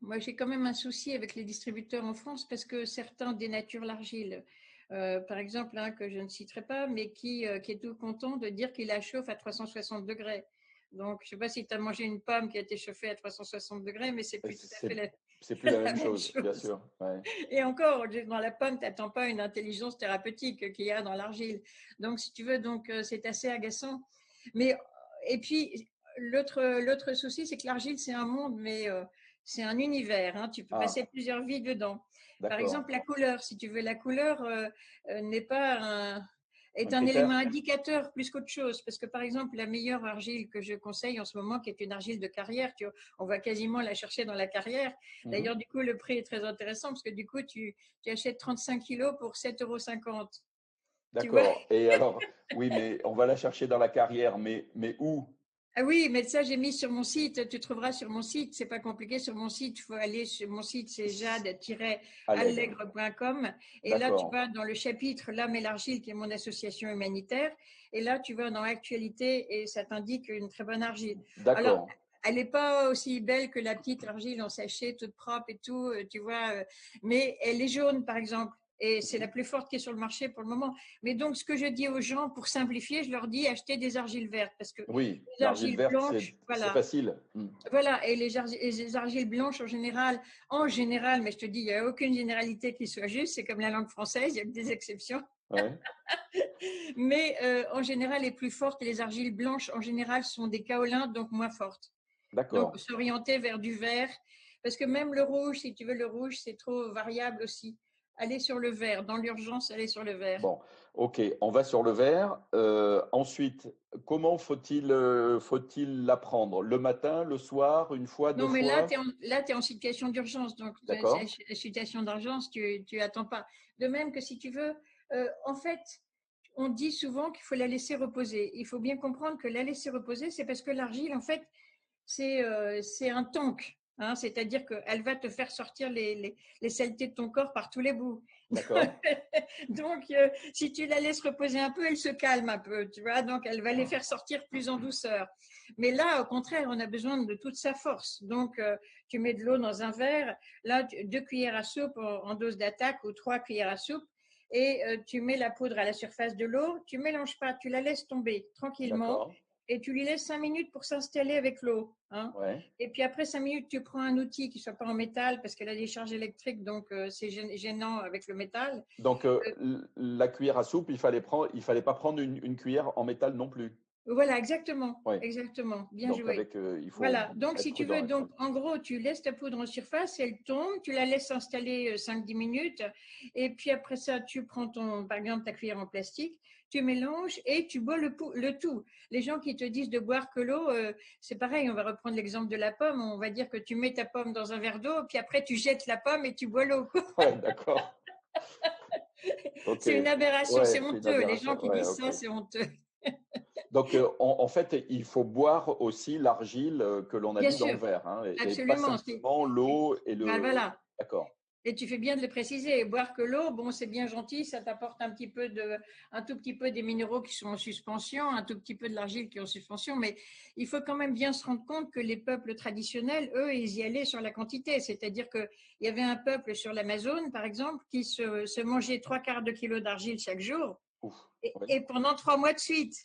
moi j'ai quand même un souci avec les distributeurs en France parce que certains dénaturent l'argile. Par exemple, un que je ne citerai pas, mais qui est tout content de dire qu'il la chauffe à 360 degrés. Donc, je ne sais pas si tu as mangé une pomme qui a été chauffée à 360 degrés, mais c'est plus tout à fait C'est plus la la même même chose, bien chose. sûr. Ouais. Et encore, dans la pomme, tu n'attends pas une intelligence thérapeutique qu'il y a dans l'argile. Donc, si tu veux, c'est assez agaçant. Mais, et puis, l'autre souci, c'est que l'argile, c'est un monde, mais c'est un univers, hein. Tu peux passer Ah, plusieurs vies dedans. Par d'accord. exemple, la couleur, si tu veux, la couleur n'est pas Un est un élément critère? indicateur plus qu'autre chose. Parce que, par exemple, la meilleure argile que je conseille en ce moment, qui est une argile de carrière, on va quasiment la chercher dans la carrière. Mhm. D'ailleurs, du coup, le prix est très intéressant parce que du coup, tu achètes 35 kilos pour 7,50 €. Tu vois? D'accord. Et alors, oui, mais on va la chercher dans la carrière, mais où? Ah oui, mais ça, j'ai mis sur mon site. Tu trouveras sur mon site. C'est pas compliqué sur mon site. Il faut aller sur mon site, c'est Allègre. jade-allègre.com. Et là, tu D'accord. vas dans le chapitre L'âme et l'argile, qui est mon association humanitaire. Et là, tu vas dans actualité et ça t'indique une très bonne argile. Alors, D'accord. elle n'est pas aussi belle que la petite argile en sachet, toute propre et tout, tu vois. Mais elle est jaune, par exemple. Et c'est la plus forte qui est sur le marché pour le moment. Mais donc, ce que je dis aux gens, pour simplifier, je leur dis acheter des argiles vertes parce que Oui, les l'argile argiles verte, blanches, c'est voilà. facile. Voilà, et les argiles blanches en général, mais je te dis, il n'y a aucune généralité qui soit juste, c'est comme la langue française, il y a que des exceptions. Ouais, Mais en général, les plus fortes, les argiles blanches, en général, sont des kaolins, donc moins fortes. Donc, d'accord. s'orienter vers du vert, parce que même le rouge, si tu veux, le rouge, c'est trop variable aussi. Aller sur le vert, dans l'urgence, aller sur le vert. Bon, ok, on va sur le vert. Ensuite, comment faut-il l'apprendre? Le matin, le soir, une fois, deux Non, mais là, fois? tu es en situation d'urgence. Donc, D'accord, situation d'urgence, tu attends pas. De même que si tu veux, en fait, on dit souvent qu'il faut la laisser reposer. Il faut bien comprendre que la laisser reposer, c'est parce que l'argile, en fait, c'est un tank. Hein, c'est-à-dire qu'elle va te faire sortir les saletés de ton corps par tous les bouts. d'accord. Donc, si tu la laisses reposer un peu, elle se calme un peu, tu vois. Donc, elle va les faire sortir plus en douceur. Mais là, au contraire, on a besoin de toute sa force. Donc, tu mets de l'eau dans un verre. Là, 2 cuillères à soupe en dose d'attaque ou 3 cuillères à soupe. Et tu mets la poudre à la surface de l'eau. Tu mélanges pas, tu la laisses tomber tranquillement. D'accord. Et tu lui laisses 5 minutes pour s'installer avec l'eau. Hein. Ouais. Et puis après 5 minutes, tu prends un outil qui ne soit pas en métal parce qu'elle a des charges électriques, donc c'est gênant avec le métal. Donc, la cuillère à soupe, il fallait pas prendre une cuillère en métal non plus. Voilà, exactement, Oui. exactement, bien Donc, joué. il faut Voilà, donc être si tu prudent veux, avec ça. donc en gros, tu laisses ta poudre en surface, elle tombe, tu la laisses s'installer 5-10 minutes, et puis après ça, tu prends par exemple, ta cuillère en plastique, tu mélanges et tu bois le tout. Les gens qui te disent de boire que l'eau, c'est pareil, on va reprendre l'exemple de la pomme, on va dire que tu mets ta pomme dans un verre d'eau, puis après tu jettes la pomme et tu bois l'eau. Ouais, d'accord. Ok. C'est une aberration, c'est Ouais, c'est une honteux. Les gens aberration. qui Ouais, disent ok. ça, c'est honteux. Donc, en fait, il faut boire aussi l'argile que l'on a Bien mis dans le sûr, verre, hein, et pas absolument. simplement l'eau et Ben le. voilà. D'accord. Et tu fais bien de le préciser. Boire que l'eau, bon, c'est bien gentil, ça t'apporte un tout petit peu des minéraux qui sont en suspension, un tout petit peu de l'argile qui est en suspension, mais il faut quand même bien se rendre compte que les peuples traditionnels, eux, ils y allaient sur la quantité. C'est-à-dire qu'il y avait un peuple sur l'Amazone, par exemple, qui se mangeait 3/4 de kilo d'argile chaque jour, Ouf. et, Oui. et pendant 3 mois de suite.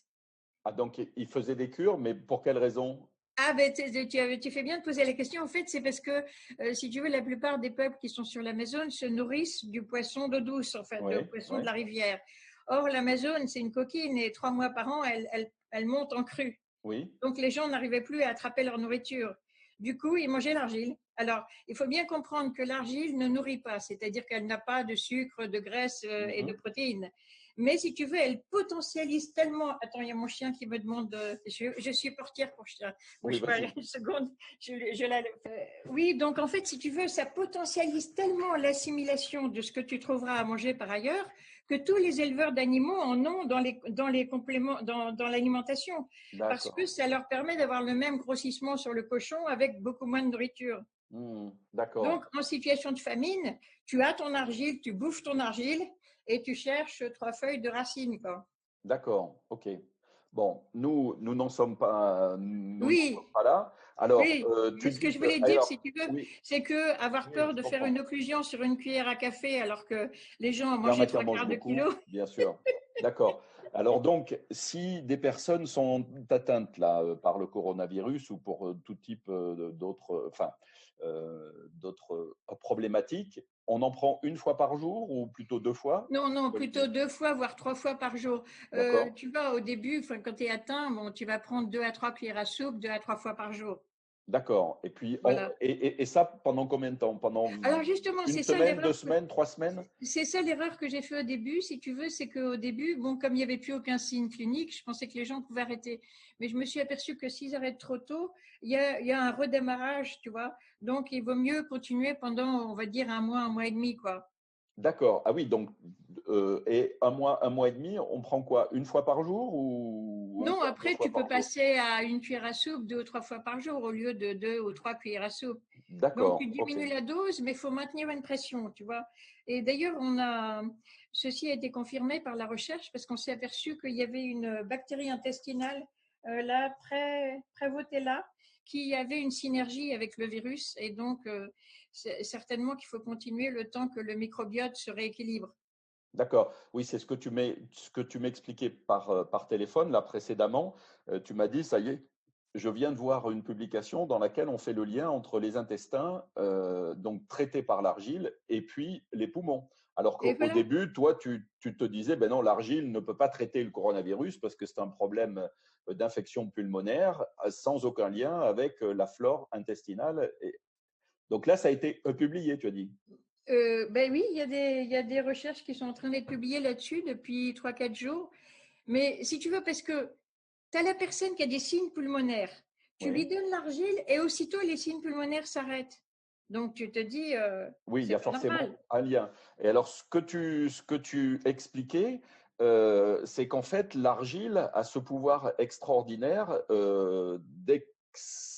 Ah, donc, il faisait des cures, mais pour quelle raison? Ah, ben, tu fais bien de poser la question. En fait, c'est parce que, si tu veux, la plupart des peuples qui sont sur l'Amazone se nourrissent du poisson d'eau douce, en fait, le Oui, poisson oui, de la rivière. Or, l'Amazone, c'est une coquine et 3 mois par an, elle monte en crue. oui. Donc, les gens n'arrivaient plus à attraper leur nourriture. Du coup, ils mangeaient l'argile. Alors, il faut bien comprendre que l'argile ne nourrit pas, c'est-à-dire qu'elle n'a pas de sucre, de graisse et de Mhm. protéines. Mais si tu veux, elle potentialise tellement. Attends, il y a mon chien qui me demande. Je suis portière pour chien. Oui, Bouge pas vas-y. une seconde. Oui, donc en fait, si tu veux, ça potentialise tellement l'assimilation de ce que tu trouveras à manger par ailleurs que tous les éleveurs d'animaux en ont dans les compléments, dans l'alimentation, parce que D'accord. ça leur permet d'avoir le même grossissement sur le cochon avec beaucoup moins de nourriture. D'accord. Donc, en situation de famine, tu as ton argile, tu bouffes ton argile et tu cherches 3 feuilles de racines, quoi. D'accord. Ok. Bon, nous n'en sommes Oui, pas là. Alors, oui. tu Mais ce que dis je que, voulais dire, si alors, tu veux, oui, c'est que avoir oui, peur je de faire une comprends. occlusion sur une cuillère à café alors que les gens ont Il y en mangé a qui en trois mangent quarts de kilo. beaucoup, bien sûr. D'accord. Alors donc, si des personnes sont atteintes là par le coronavirus ou pour tout type d'autres, enfin, d'autres problématiques, on en prend une fois par jour ou plutôt deux fois? Non, non, Quel plutôt type? 2 fois, voire 3 fois par jour. D'accord. Tu vas au début, enfin, quand tu es atteint, bon, tu vas prendre 2 à 3 cuillères à soupe, 2 à 3 fois par jour. D'accord. Et puis, Voilà. et ça pendant combien de temps? Pendant Alors justement, une semaine, 2 semaines, 3 semaines? c'est ça l'erreur que j'ai fait au début, si tu veux, c'est qu'au début, bon, comme il n'y avait plus aucun signe clinique, je pensais que les gens pouvaient arrêter. Mais je me suis aperçue que s'ils arrêtent trop tôt, il y a un redémarrage, tu vois. Donc, il vaut mieux continuer pendant, on va dire, un mois et demi, quoi. D'accord. Ah oui, donc, et un mois et demi, on prend quoi? Une fois par jour ou Non, encore deux après, fois tu peux par jour? passer à une cuillère à soupe 2 ou 3 fois par jour au lieu de 2 ou 3 cuillères à soupe. Donc, tu D'accord, ok. diminues la dose, mais il faut maintenir une pression, tu vois. Et d'ailleurs, ceci a été confirmé par la recherche parce qu'on s'est aperçu qu'il y avait une bactérie intestinale, la Prevotella, qui avait une synergie avec le virus. Et donc, c'est certainement qu'il faut continuer le temps que le microbiote se rééquilibre. D'accord. Oui, c'est ce que tu m'expliquais par téléphone là précédemment. Tu m'as dit, ça y est, je viens de voir une publication dans laquelle on fait le lien entre les intestins, donc traités par l'argile, et puis les poumons. Alors Et qu'au voilà. début, toi, tu te disais, ben non, l'argile ne peut pas traiter le coronavirus parce que c'est un problème d'infection pulmonaire sans aucun lien avec la flore intestinale. Donc là, ça a été publié, tu as dit. Ben oui, il y a des recherches qui sont en train d'être publiées là-dessus depuis 3 4 jours. Mais si tu veux, parce que tu as la personne qui a des signes pulmonaires, tu lui Oui. donnes l'argile et aussitôt les signes pulmonaires s'arrêtent. Donc tu te dis, Oui, il y c'est a pas normal. forcément un lien. Et alors, ce que tu expliquais, c'est qu'en fait, l'argile a ce pouvoir extraordinaire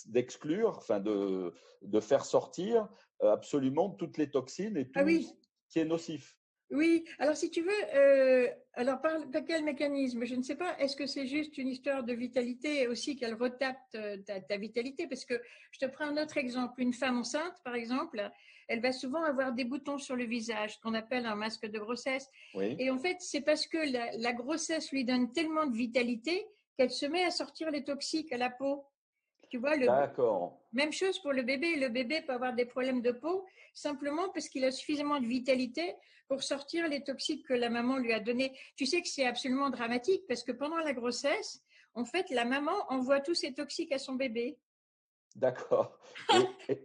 d'exclure, enfin de faire sortir absolument toutes les toxines et Ah tout ce oui, qui est nocif. oui. Alors si tu veux, alors par quel mécanisme? Je ne sais pas. Est-ce que c'est juste une histoire de vitalité et aussi qu'elle retape ta vitalité? Parce que je te prends un autre exemple. Une femme enceinte, par exemple, elle va souvent avoir des boutons sur le visage, ce qu'on appelle un masque de grossesse. Oui, Et en fait, c'est parce que la grossesse lui donne tellement de vitalité qu'elle se met à sortir les toxiques à la peau. Tu vois, d'accord, même chose pour le bébé. Le bébé peut avoir des problèmes de peau simplement parce qu'il a suffisamment de vitalité pour sortir les toxiques que la maman lui a donnés. Tu sais que c'est absolument dramatique parce que pendant la grossesse, en fait, la maman envoie tous ces toxiques à son bébé. d'accord.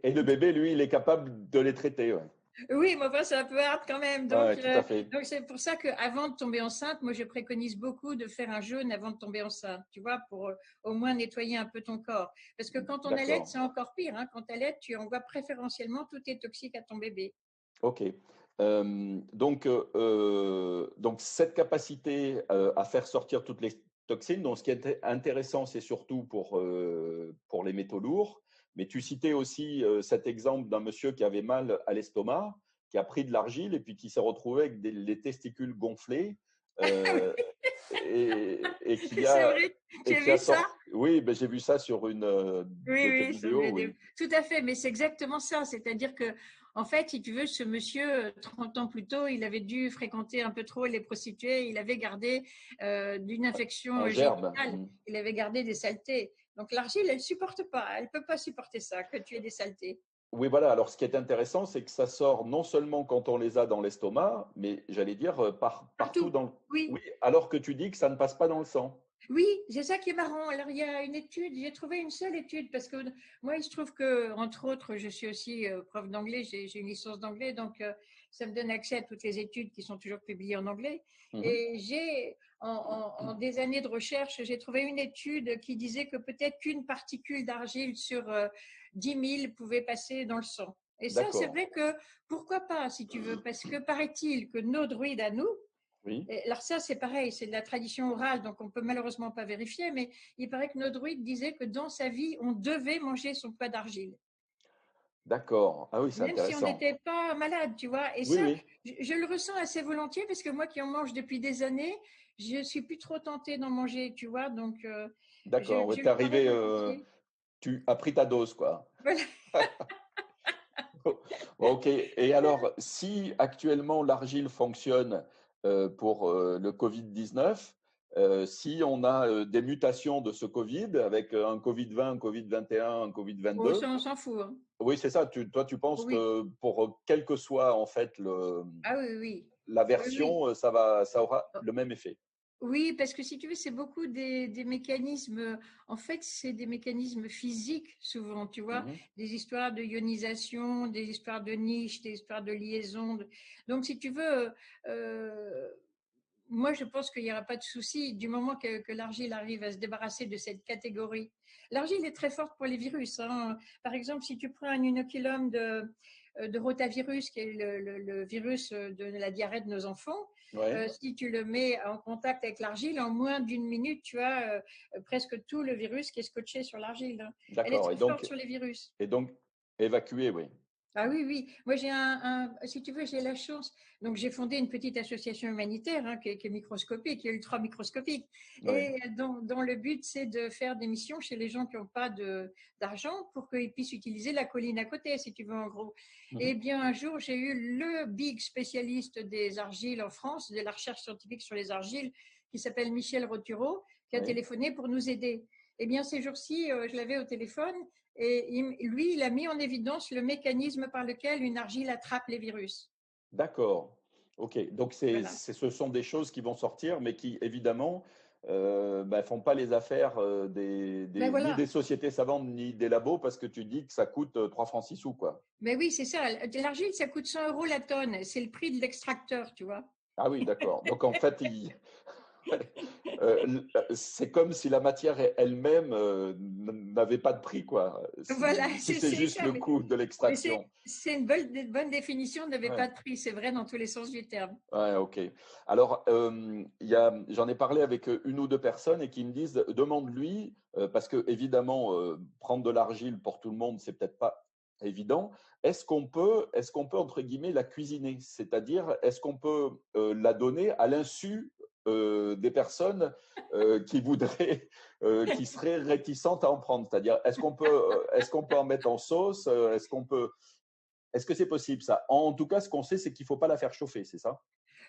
Et le bébé, lui, il est capable de les traiter. Ouais, Oui, mais enfin, c'est un peu hard quand même. ouais, tout à fait. Donc c'est pour ça qu'avant de tomber enceinte, moi, je préconise beaucoup de faire un jeûne avant de tomber enceinte, tu vois, pour au moins nettoyer un peu ton corps. Parce que quand on allait, D'accord. c'est encore pire. Hein. Quand tu allaites, tu envoies préférentiellement tous tes toxiques à ton bébé. OK. Donc cette capacité, à faire sortir toutes les toxines, donc ce qui est intéressant, c'est surtout pour les métaux lourds. Mais tu citais aussi, cet exemple d'un monsieur qui avait mal à l'estomac, qui a pris de l'argile et puis qui s'est retrouvé avec des les testicules gonflés, heu et C'est vrai, tu as qui a vu ça? sorti. Oui, ben j'ai vu ça sur une, Oui, de tes oui, vidéos, oui. tout à fait, mais c'est exactement ça. C'est-à-dire que, en fait, si tu veux, ce monsieur, 30 ans plus tôt, il avait dû fréquenter un peu trop les prostituées, il avait gardé d'une infection Un gerbe. génitale, Mmh. il avait gardé des saletés. Donc l'argile, elle supporte pas, elle peut pas supporter ça, que tu aies des saletés. Oui, voilà. Alors, ce qui est intéressant, c'est que ça sort non seulement quand on les a dans l'estomac, mais j'allais dire partout Partout, dans le... oui. Oui, alors que tu dis que ça ne passe pas dans le sang. Oui, c'est ça qui est marrant. Alors, il y a une étude, j'ai trouvé une seule étude parce que moi, il se trouve que, entre autres, je suis aussi prof d'anglais, j'ai une licence d'anglais, donc ça me donne accès à toutes les études qui sont toujours publiées en anglais. Mhm. Et en des années de recherche, j'ai trouvé une étude qui disait que peut-être qu'une particule d'argile sur 10 000 pouvait passer dans le sang. Et ça, c'est D'accord. vrai que pourquoi pas, si tu veux, parce que paraît-il que nos druides à nous, Oui, alors ça, c'est pareil, c'est de la tradition orale, donc on peut malheureusement pas vérifier, mais il paraît que notre druide disait que dans sa vie, on devait manger son poids d'argile, d'accord. Ah oui, c'est même si on intéressant. n'était pas malade, tu vois. Et Oui, ça, oui, je le ressens assez volontiers parce que moi qui en mange depuis des années, je suis plus trop tentée d'en manger, tu vois. Donc d'accord. Ouais, je t'es le ferai arrivé, volontiers. tu as pris ta dose, quoi. Voilà. Ok. Et alors, si actuellement l'argile fonctionne pour le Covid-19, si on a des mutations de ce Covid, avec un Covid-20, un Covid-21, un Oh, Covid-22, ça, on s'en fout. Hein. oui, c'est ça. Toi, tu penses Oui. que pour quel que soit en fait Ah oui, oui. la Oui, oui. version, ça aura le même effet. Oui, parce que si tu veux, c'est beaucoup des mécanismes. En fait, c'est des mécanismes physiques souvent, tu vois, Mhm. des histoires de ionisation, des histoires de niche, des histoires de liaison. Donc, si tu veux, euh, moi, je pense qu'il n'y aura pas de souci du moment que l'argile arrive à se débarrasser de cette catégorie. L'argile est très forte pour les virus. Hein. Par exemple, si tu prends un inoculum de rotavirus, qui est le virus de la diarrhée de nos enfants, Ouais, si tu le mets en contact avec l'argile, en moins d'une minute, tu as presque tout le virus qui est scotché sur l'argile. Hein. Elle est d'accord. très forte sur les virus. Et donc évacuer, oui. Ah oui, oui. Moi, si tu veux, j'ai la chance. Donc, j'ai fondé une petite association humanitaire qui est microscopique, qui est ultra microscopique. Ouais. Et dont le but, c'est de faire des missions chez les gens qui n'ont pas d'argent pour qu'ils puissent utiliser la colline à côté, si tu veux, en gros. Mhm. Et bien, un jour, j'ai eu le big spécialiste des argiles en France, de la recherche scientifique sur les argiles, qui s'appelle Michel Rotureau, qui a Oui. téléphoné pour nous aider. Eh bien, ces jours-ci, je l'avais au téléphone. Et lui, il a mis en évidence le mécanisme par lequel une argile attrape les virus. D'accord. Ok. Donc, Voilà. ce sont des choses qui vont sortir, mais qui, évidemment, font pas les affaires Ben ni des voilà. sociétés savantes, ni des labos, parce que tu dis que ça coûte 3 francs 6 sous, quoi. Mais oui, c'est ça. L'argile, ça coûte 100 euros la tonne. C'est le prix de l'extracteur, tu vois. Ah oui, d'accord. Donc, en fait, c'est comme si la matière elle-même n'avait pas de prix, quoi, Voilà, si c'est c'est juste ça. le coût de Mais c'est l'extraction. c'est une bonne définition, n'avait Ouais. pas de prix. C'est vrai dans tous les sens du terme. Ouais, ok. Alors, j'en ai parlé avec une ou deux personnes et qui me disent, demande-lui, parce que évidemment, prendre de l'argile pour tout le monde, c'est peut-être pas évident. Est-ce qu'on peut entre guillemets la cuisiner? C'est-à-dire, est-ce qu'on peut la donner à l'insu des personnes qui voudraient, qui seraient réticentes à en prendre? C'est-à-dire, est-ce qu'on peut en mettre en sauce? Est-ce que c'est possible ça? En tout cas, ce qu'on sait, c'est qu'il ne faut pas la faire chauffer, c'est ça?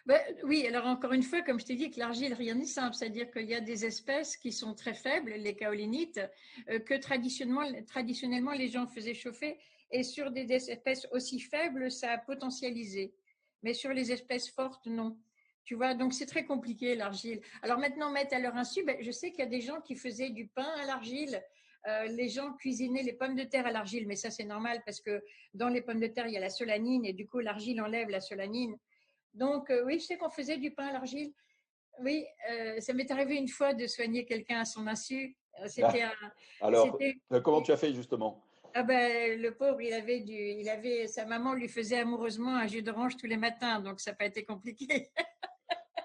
Ben, oui, alors encore une fois, comme je t'ai dit, que l'argile, rien n'est simple. C'est-à-dire qu'il y a des espèces qui sont très faibles, les kaolinites, que traditionnellement les gens faisaient chauffer. Et sur des espèces aussi faibles, ça a potentialisé. Mais sur les espèces fortes, non. Tu vois, donc c'est très compliqué l'argile. Alors maintenant, mettre à leur insu, ben, je sais qu'il y a des gens qui faisaient du pain à l'argile. Les gens cuisinaient les pommes de terre à l'argile, mais ça c'est normal parce que dans les pommes de terre, il y a la solanine et du coup l'argile enlève la solanine. Donc, oui, je sais qu'on faisait du pain à l'argile. Oui, ça m'est arrivé une fois de soigner quelqu'un à son insu. C'était Ah, un, alors, c'était, comment tu as fait justement? ah ben, le pauvre, sa maman lui faisait amoureusement un jus d'orange tous les matins, donc ça n'a pas été compliqué.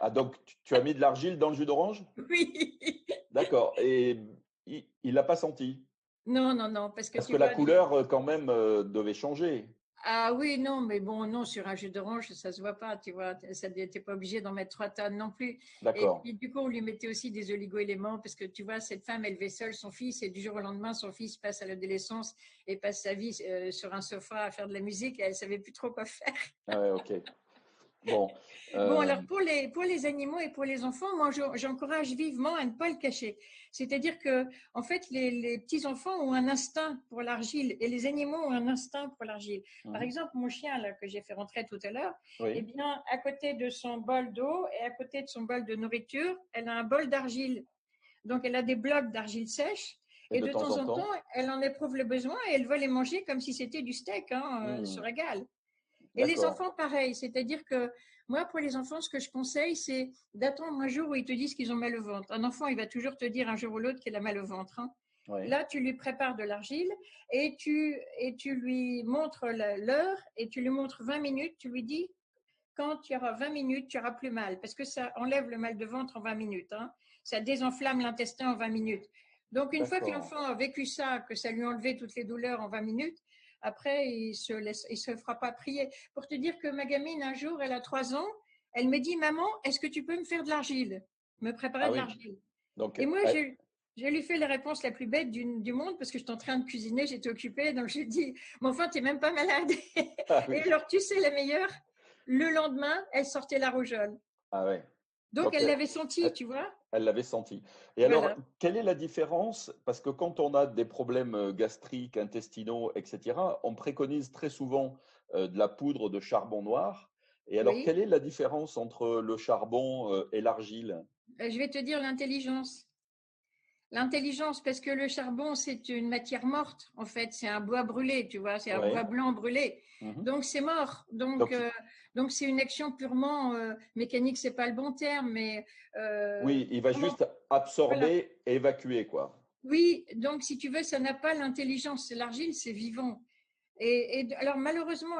Ah, donc tu as mis de l'argile dans le jus d'orange? Oui. D'accord. Et il l'a pas senti? Non, non, non, parce que Parce tu que la vois, couleur, quand même, devait changer. ah oui, non, mais bon, non, sur un jus d'orange, ça se voit pas, tu vois, ça n'était pas obligé d'en mettre 3 tonnes non plus. Et D'accord. puis, du coup, on lui mettait aussi des oligo-éléments parce que, tu vois, cette femme élevait seule son fils et du jour au lendemain, son fils passe à l'adolescence et passe sa vie sur un sofa à faire de la musique et elle savait plus trop quoi faire. Ah ouais, ok. Bon. Bon, Euh, alors pour les animaux et pour les enfants, moi j'encourage vivement à ne pas le cacher. C'est-à-dire que, en fait, les petits-enfants ont un instinct pour l'argile et les animaux ont un instinct pour l'argile. Par mhm. exemple, mon chien, là, que j'ai fait rentrer tout à l'heure, eh Oui. bien, à côté de son bol d'eau et à côté de son bol de nourriture, elle a un bol d'argile. Donc, elle a des blocs d'argile sèche. Et Et de de temps temps en en temps, temps? elle en éprouve le besoin et elle va les manger comme si c'était du steak, hein, elle se Hmm. régale. Et les D'accord. enfants, pareil. C'est-à-dire que moi, pour les enfants, ce que je conseille, c'est d'attendre un jour où ils te disent qu'ils ont mal au ventre. Un enfant, il va toujours te dire un jour ou l'autre qu'il a mal au ventre, hein. Oui. Là, tu lui prépares de l'argile et tu lui montres l'heure et tu lui montres 20 minutes. Tu lui dis, quand tu auras 20 minutes, tu auras plus mal parce que ça enlève le mal de ventre en 20 minutes, hein. Ça désenflamme l'intestin en 20 minutes. Donc, une fois que D'accord. l'enfant a vécu ça, que ça lui a enlevé toutes les douleurs en 20 minutes, après, il se fera pas prier. Pour te dire que ma gamine, un jour, elle a 3 ans, elle me dit, maman, est-ce que tu peux me faire de l'argile? Me préparer Ah de oui. l'argile. Donc, Et moi, je lui fais la réponse la plus bête du monde parce que j'étais en train de cuisiner, j'étais occupée, donc je lui dis, mais enfin, t'es même pas malade. ah Et oui. alors, tu sais, la meilleure, le lendemain, elle sortait la rougeole. Ah ouais. Donc, Donc, elle l'avait senti, tu vois. elle l'avait senti. Et alors, Voilà. quelle est la différence? Parce que quand on a des problèmes gastriques, intestinaux, etc., on préconise très souvent de la poudre de charbon noir. Et alors, Oui. quelle est la différence entre le charbon et l'argile? Je vais te dire l'intelligence. L'intelligence, parce que le charbon, c'est une matière morte, en fait. C'est un bois brûlé, tu vois. C'est un bois Oui. blanc brûlé. Mhm. Donc, c'est mort. Donc, Donc c'est une action purement mécanique, c'est pas le bon terme, mais oui, il va comment, juste voilà. absorber et évacuer, quoi. Oui, donc si tu veux, ça n'a pas l'intelligence. L'argile, c'est vivant. Alors malheureusement,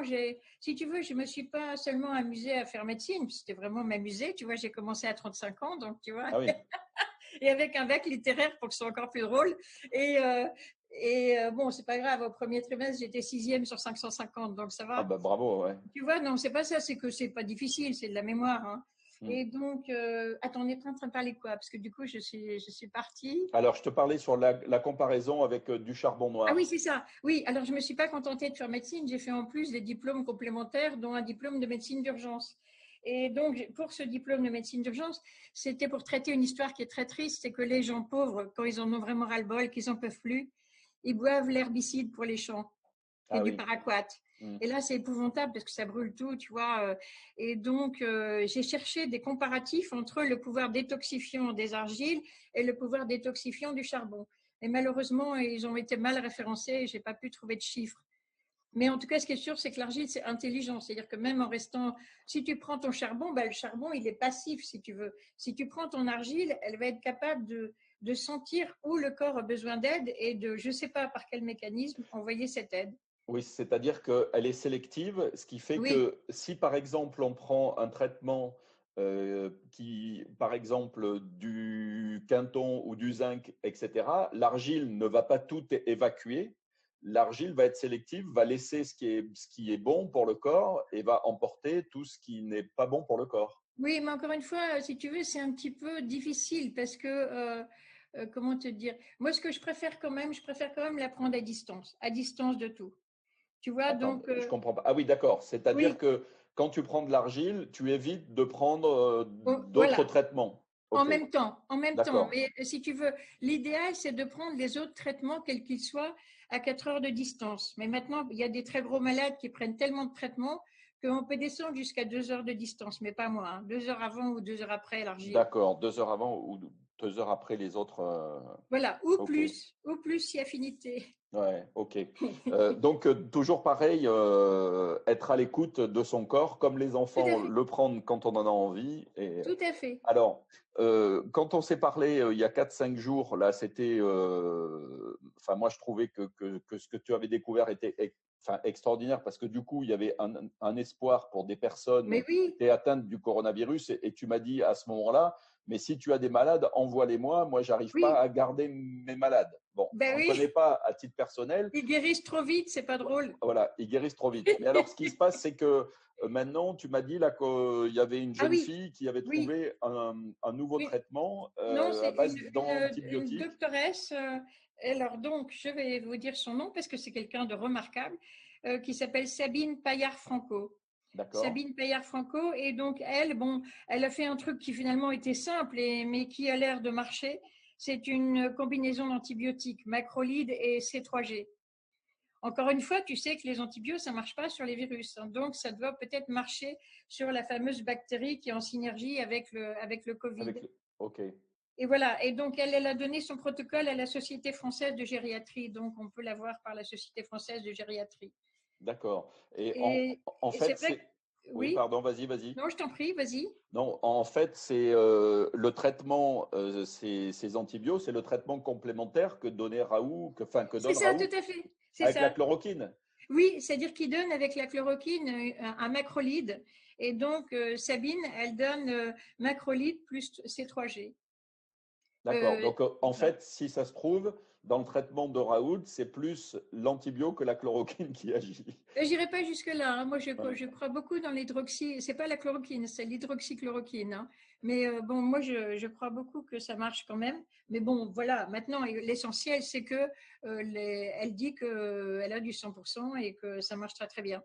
si tu veux, je me suis pas seulement amusée à faire médecine, c'était vraiment m'amuser. Tu vois, j'ai commencé à 35 ans, donc tu vois, Ah oui. et avec un bac littéraire pour que ce soit encore plus drôle. Et, euh, Et bon, c'est pas grave, au premier trimestre, j'étais 6e sur 550, donc ça Ah va. bah bravo, ouais. Tu vois, non, c'est pas ça, c'est que c'est pas difficile, c'est de la mémoire, hein. Hmm. Et donc, attends, on est en train de parler quoi? Parce que du coup, je suis partie. Alors, je te parlais sur la comparaison avec du charbon Ah oui, noir. c'est ça. Oui, alors je me suis pas contentée de faire médecine, j'ai fait en plus des diplômes complémentaires, dont un diplôme de médecine d'urgence. Et donc, pour ce diplôme de médecine d'urgence, c'était pour traiter une histoire qui est très triste, c'est que les gens pauvres, quand ils en ont vraiment ras-le-bol, qu'ils en peuvent plus, ils boivent l'herbicide pour les champs. C'est Ah du oui. paraquat. Hmm. Et là, c'est épouvantable parce que ça brûle tout, tu vois. Et donc, j'ai cherché des comparatifs entre le pouvoir détoxifiant des argiles et le pouvoir détoxifiant du charbon. Et malheureusement, ils ont été mal référencés et je n'ai pas pu trouver de chiffres. Mais en tout cas, ce qui est sûr, c'est que l'argile, c'est intelligent. C'est-à-dire que même en restant, si tu prends ton charbon, ben, le charbon, il est passif, si tu veux. Si tu prends ton argile, elle va être capable de sentir où le corps a besoin d'aide et de, je ne sais pas par quel mécanisme, envoyer cette aide. Oui, c'est-à-dire qu'elle est sélective, ce qui fait Oui, que si par exemple on prend un traitement qui, par exemple, du quinton ou du zinc, etc., l'argile ne va pas tout évacuer. L'argile va être sélective, va laisser ce qui est bon pour le corps et va emporter tout ce qui n'est pas bon pour le corps. oui, mais encore une fois, si tu veux, c'est un petit peu difficile parce que, comment te dire, moi, ce que je préfère quand même la prendre à distance de tout. Tu vois, Attends, donc, je comprends pas. Ah oui, d'accord. C'est-à-dire oui, que quand tu prends de l'argile, tu évites de prendre d'autres voilà, traitements. en Ok, même temps, en même temps. d'accord. Mais si tu veux, l'idéal, c'est de prendre les autres traitements, quels qu'ils soient, à 4 heures de distance. Mais maintenant, il y a des très gros malades qui prennent tellement de traitements qu'on peut descendre jusqu'à 2 heures de distance, mais pas moins, hein. 2 heures avant ou 2 heures après l'argile. D'accord, 2 heures avant ou 2 heures après les autres. Voilà, Ok, ou plus si affinité. ouais, ok. Donc, toujours pareil, être à l'écoute de son corps, comme les Tout à enfants fait, le prendre quand on en a envie. Et, tout à fait. alors, quand on s'est parlé il y a 4, 5 jours, là, c'était. Enfin, moi, je trouvais que ce que tu avais découvert était enfin, extraordinaire parce que du coup, il y avait un espoir pour des Mais personnes qui oui, étaient atteintes du coronavirus. Et tu m'as dit à ce moment-là, mais si tu as des malades, envoie-les-moi. Moi, j'arrive pas oui, à garder mes malades. Bon, ben j'en connais oui, pas à titre personnel. ils guérissent trop vite, c'est pas drôle. Voilà, ils guérissent trop vite. Mais alors, ce qui se passe, c'est que maintenant, tu m'as dit là qu'il y avait une Ah jeune oui, fille qui avait oui, trouvé un nouveau oui. traitement Non, à c'est base une d'antibiotiques. doctoresse. Alors donc, je vais vous dire son nom parce que c'est quelqu'un de remarquable qui s'appelle Sabine Paillard-Franco. D'accord? Sabine Paillard-Franco. Et donc, elle, bon, elle a fait un truc qui finalement était simple, mais qui a l'air de marcher. C'est une combinaison d'antibiotiques, macrolide et C3G. Encore une fois, tu sais que les antibiotiques, ça ne marche pas sur les virus, hein. Donc, ça doit peut-être marcher sur la fameuse bactérie qui est en synergie avec le Covid. Ok, Et voilà. Et donc, elle a donné son protocole à la Société française de gériatrie. Donc, on peut l'avoir par la Société française de gériatrie. d'accord. Et Et, en et c'est fait, vrai que, c'est. Oui, oui, pardon, vas-y, vas-y. non, je t'en prie, vas-y. Non, en fait, c'est le traitement, ces antibiotiques, c'est le traitement complémentaire que donnait Raoult, enfin, que C'est donne ça, tout Raoult à fait. C'est avec la ça. chloroquine. Oui, c'est-à-dire qu'il donne avec la chloroquine un macrolide. Et donc, Sabine, elle donne macrolide plus C3G. D'accord. Euh, Donc, en voilà. fait, si ça se trouve, dans le traitement de Raoult, c'est plus l'antibio que la chloroquine qui agit. J'irai pas jusque-là, hein. Moi, Ouais. je crois beaucoup dans l'hydroxy. C'est pas la chloroquine, c'est l'hydroxychloroquine, hein. Mais bon, moi, je crois beaucoup que ça marche quand même. Mais bon, voilà. Maintenant, l'essentiel, c'est que elle dit qu'elle a du 100% et que ça marche très très bien.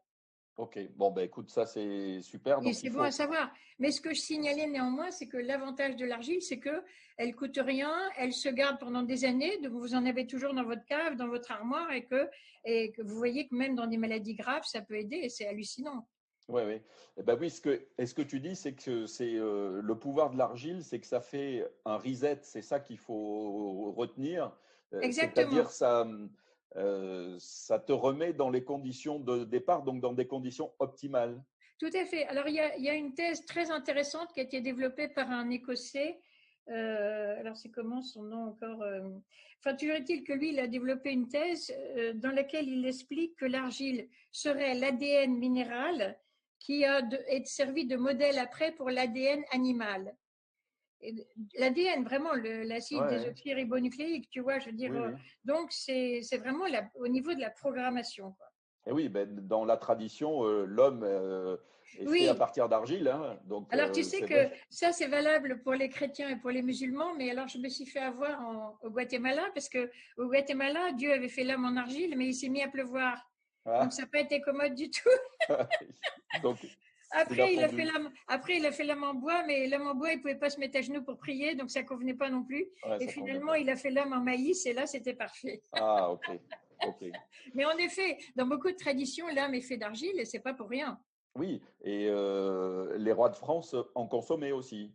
Ok. Bon, ben écoute, ça c'est super. Et Donc, il c'est bon à faut. savoir. Mais ce que je signalais néanmoins, c'est que l'avantage de l'argile, c'est que elle coûte rien, elle se garde pendant des années, donc vous en avez toujours dans votre cave, dans votre armoire, et que vous voyez que même dans des maladies graves, ça peut aider, et c'est hallucinant. Oui, oui. Eh ben oui, ce que tu dis, c'est que c'est le pouvoir de l'argile, c'est que ça fait un reset. C'est ça qu'il faut retenir. C'est-à-dire Exactement. ça te remet dans les conditions de départ, donc dans des conditions optimales. Tout à fait. Alors, il y a une thèse très intéressante qui a été développée par un Écossais. Alors, c'est comment son nom encore Enfin, toujours est-il que lui, il a développé une thèse dans laquelle il explique que l'argile serait l'ADN minéral qui a été servi de modèle après pour l'ADN animal. l'ADN, vraiment, l'acide Ouais. désoxyribonucléique, tu vois, je veux dire. Oui, oui. Donc, c'est vraiment au niveau de la programmation, quoi. Et oui, ben, dans la tradition, l'homme est fait à Oui, partir d'argile, hein, donc alors tu sais c'est que vrai. ça, c'est valable pour les chrétiens et pour les musulmans, mais alors je me suis fait avoir au Guatemala, parce que au Guatemala, Dieu avait fait l'homme en argile, mais il s'est mis à pleuvoir. Donc, Ah, ça n'a pas été commode du tout. donc il a fondu. Après, il a fait l'homme en bois, mais l'homme en bois, il ne pouvait pas se mettre à genoux pour prier, donc ça ne convenait pas non plus. Ouais, Et ça convient finalement, pas. il a fait l'homme en maïs, et là, c'était parfait. Ah, ok, ok. Mais en effet, dans beaucoup de traditions, l'homme est fait d'argile, et c'est pas pour rien. Oui, et les rois de France en consommaient aussi.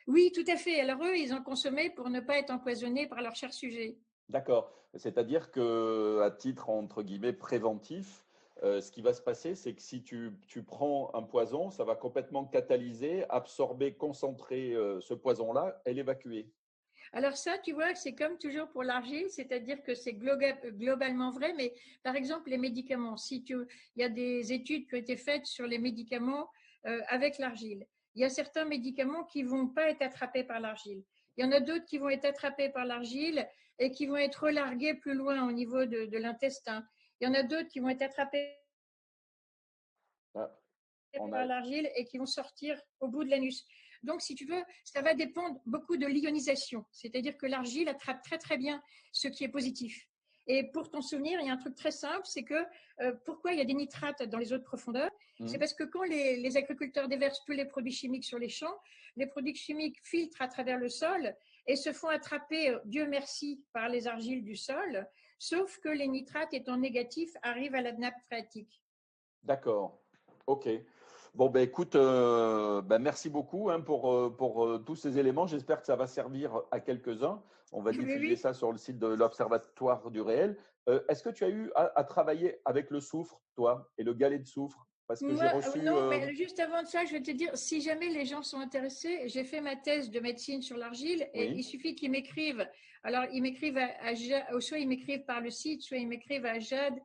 Oui, tout à fait. Alors eux, ils en consommaient pour ne pas être empoisonnés par leur cher sujet. D'accord. C'est-à-dire que, à titre entre guillemets préventif, ce qui va se passer, c'est que si tu prends un poison, ça va complètement catalyser, absorber, concentrer ce poison-là et l'évacuer. Alors ça, tu vois, c'est comme toujours pour l'argile, c'est-à-dire que c'est globalement vrai, mais par exemple les médicaments, il y a des études qui ont été faites sur les médicaments avec l'argile. Il y a certains médicaments qui vont pas être attrapés par l'argile. Il y en a d'autres qui vont être attrapés par l'argile et qui vont être relargués plus loin au niveau de l'intestin. Il y en a d'autres qui vont être attrapés Ah, on par a, l'argile et qui vont sortir au bout de l'anus. Donc, si tu veux, ça va dépendre beaucoup de l'ionisation. C'est-à-dire que l'argile attrape très, très bien ce qui est positif. Et pour t'en souvenir, il y a un truc très simple, c'est que pourquoi il y a des nitrates dans les eaux de profondeur? C'est hmm, parce que quand les agriculteurs déversent tous les produits chimiques sur les champs, les produits chimiques filtrent à travers le sol et se font attraper, Dieu merci, par les argiles du sol, sauf que les nitrates étant négatifs arrivent à la nappe phréatique. d'accord. Ok. Bon, ben écoute, ben, merci beaucoup hein, pour tous ces éléments. J'espère que ça va servir à quelques-uns. On va Oui, diffuser oui. ça sur le site de l'Observatoire du réel. Est-ce que tu as eu à travailler avec le soufre, toi, et le galet de soufre? Parce que j'ai Moi, reçu. non, mais juste avant de ça, je vais te dire, si jamais les gens sont intéressés, j'ai fait ma thèse de médecine sur l'argile et il Oui, suffit qu'ils m'écrivent. Alors, ils m'écrivent soit ils m'écrivent par le site, soit ils m'écrivent à Jade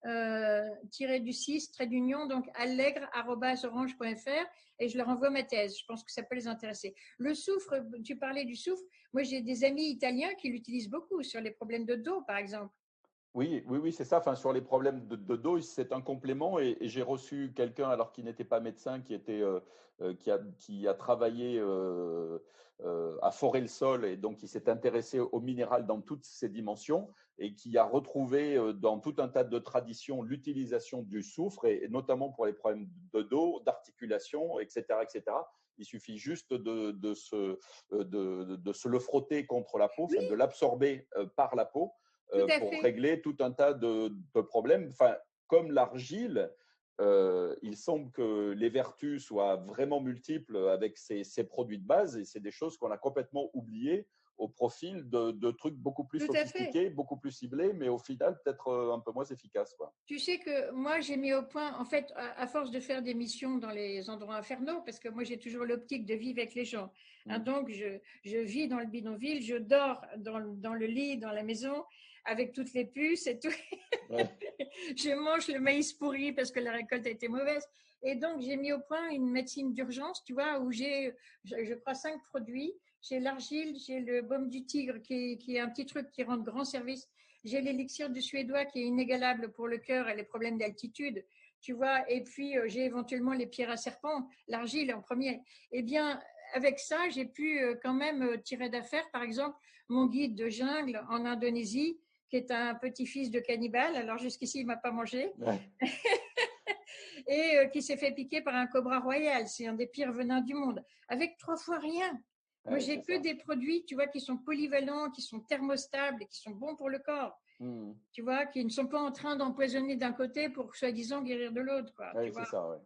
du 6 trait d'union, donc allègre@orange.fr et je leur envoie ma thèse. Je pense que ça peut les intéresser. Le soufre, tu parlais du soufre. Moi, j'ai des amis italiens qui l'utilisent beaucoup sur les problèmes de dos, par exemple. oui, oui, oui, c'est ça. Enfin, sur les problèmes de dos, c'est un complément. Et j'ai reçu quelqu'un, alors qui n'était pas médecin, qui a travaillé à forer le sol et donc qui s'est intéressé au minéral dans toutes ses dimensions et qui a retrouvé dans tout un tas de traditions l'utilisation du soufre et notamment pour les problèmes de dos, d'articulation, etc., etc. Il suffit juste de se le frotter contre la peau, Oui, enfin de l'absorber par la peau tout à pour fait. régler tout un tas de problèmes. Enfin, comme l'argile, il semble que les vertus soient vraiment multiples avec ces produits de base et c'est des choses qu'on a complètement oubliées au profil de trucs beaucoup plus Tout à fait. sophistiqués, beaucoup plus ciblés, mais au final peut-être un peu moins efficaces. Quoi. Tu sais que moi, j'ai mis au point, en fait, à force de faire des missions dans les endroits infernaux, parce que moi, j'ai toujours l'optique de vivre avec les gens. Hein, Mm. donc, je vis dans le bidonville, je dors dans le lit, dans la maison, avec toutes les puces et tout. Ouais. Je mange le maïs pourri parce que la récolte a été mauvaise. Et donc, j'ai mis au point une médecine d'urgence, tu vois, où j'ai, je crois, 5 produits. J'ai l'argile, j'ai le baume du tigre, qui est un petit truc qui rend de grand service. J'ai l'élixir du suédois, qui est inégalable pour le cœur et les problèmes d'altitude, tu vois. Et puis, j'ai éventuellement les pierres à serpent, l'argile en premier. Eh bien, avec ça, j'ai pu quand même tirer d'affaire, par exemple, mon guide de jungle en Indonésie, qui est un petit-fils de cannibale. Alors jusqu'ici, il m'a pas mangé. Ouais. Et qui s'est fait piquer par un cobra royal. C'est un des pires venins du monde. Avec 3 fois rien. Moi, Ouais, j'ai c'est que ça. des produits, tu vois, qui sont polyvalents, qui sont thermostables et qui sont bons pour le corps. Mm. Tu vois, qui ne sont pas en train d'empoisonner d'un côté pour soi-disant guérir de l'autre, quoi. Tu Ouais, c'est vois. ça. Ouais.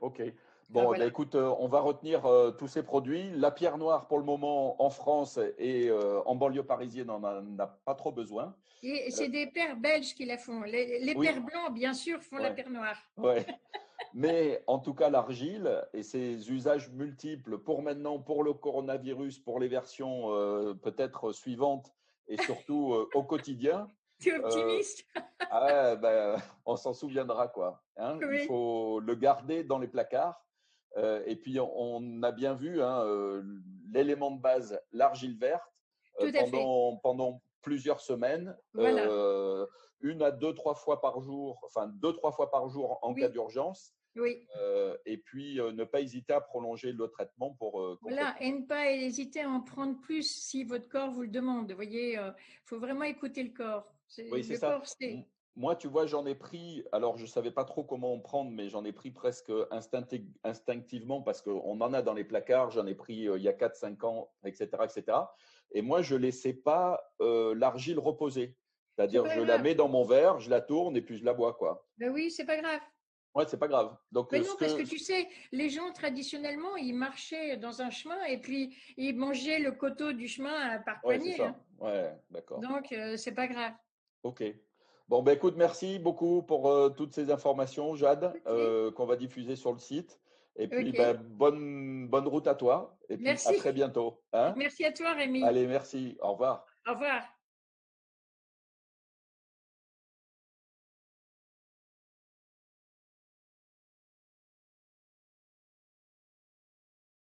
Ok. Enfin, Bon, eh ben, voilà. écoute, on va retenir tous ces produits. La pierre noire, pour le moment, en France et en banlieue parisienne, on n'en a pas trop besoin. Et Euh, c'est des pères belges qui la font. Les oui, pères blancs, bien sûr, font la ouais, paire noire. ouais. Mais en tout cas, l'argile et ses usages multiples pour maintenant, pour le coronavirus, pour les versions peut-être suivantes et surtout au quotidien, Tu es euh, optimiste? ah, ben, on s'en souviendra quoi. Hein. Il Oui. faut le garder dans les placards Et puis, on a bien vu hein, l'élément de base, l'argile verte, Tout à fait. pendant plusieurs semaines, Voilà. 1 à 2, 3 fois par jour, enfin 2, 3 fois par jour en cas Oui, d'urgence. oui. Et puis, ne pas hésiter à prolonger le traitement pour Voilà, complètement. et ne pas hésiter à en prendre plus si votre corps vous le demande. Vous voyez, faut vraiment écouter le corps. Oui, c'est Le ça. corps sait. Moi, tu vois, j'en ai pris, alors je ne savais pas trop comment en prendre, mais j'en ai pris presque instinctivement parce qu'on en a dans les placards. J'en ai pris il y a 4, 5 ans, etc., etc. Et cetera. Et moi, je ne laissais pas l'argile reposer. C'est C'est-à-dire, pas je la grave. mets dans mon verre, je la tourne et puis je la bois, quoi. Ben oui, c'est pas grave. Ouais, c'est pas grave. Donc, Mais non, parce que tu sais, les gens traditionnellement, ils marchaient dans un chemin et puis ils mangeaient le coteau du chemin par ouais, c'est poignée, hein. ça. Ouais, d'accord. Donc, c'est pas grave. OK. Bon, ben écoute, merci beaucoup pour toutes ces informations, Jade, Ok, qu'on va diffuser sur le site. Et puis, ben, ok. bonne route à toi. Et puis, à très Merci. bientôt. Hein? Merci à toi, Rémi. Allez, merci. Au revoir. Au revoir.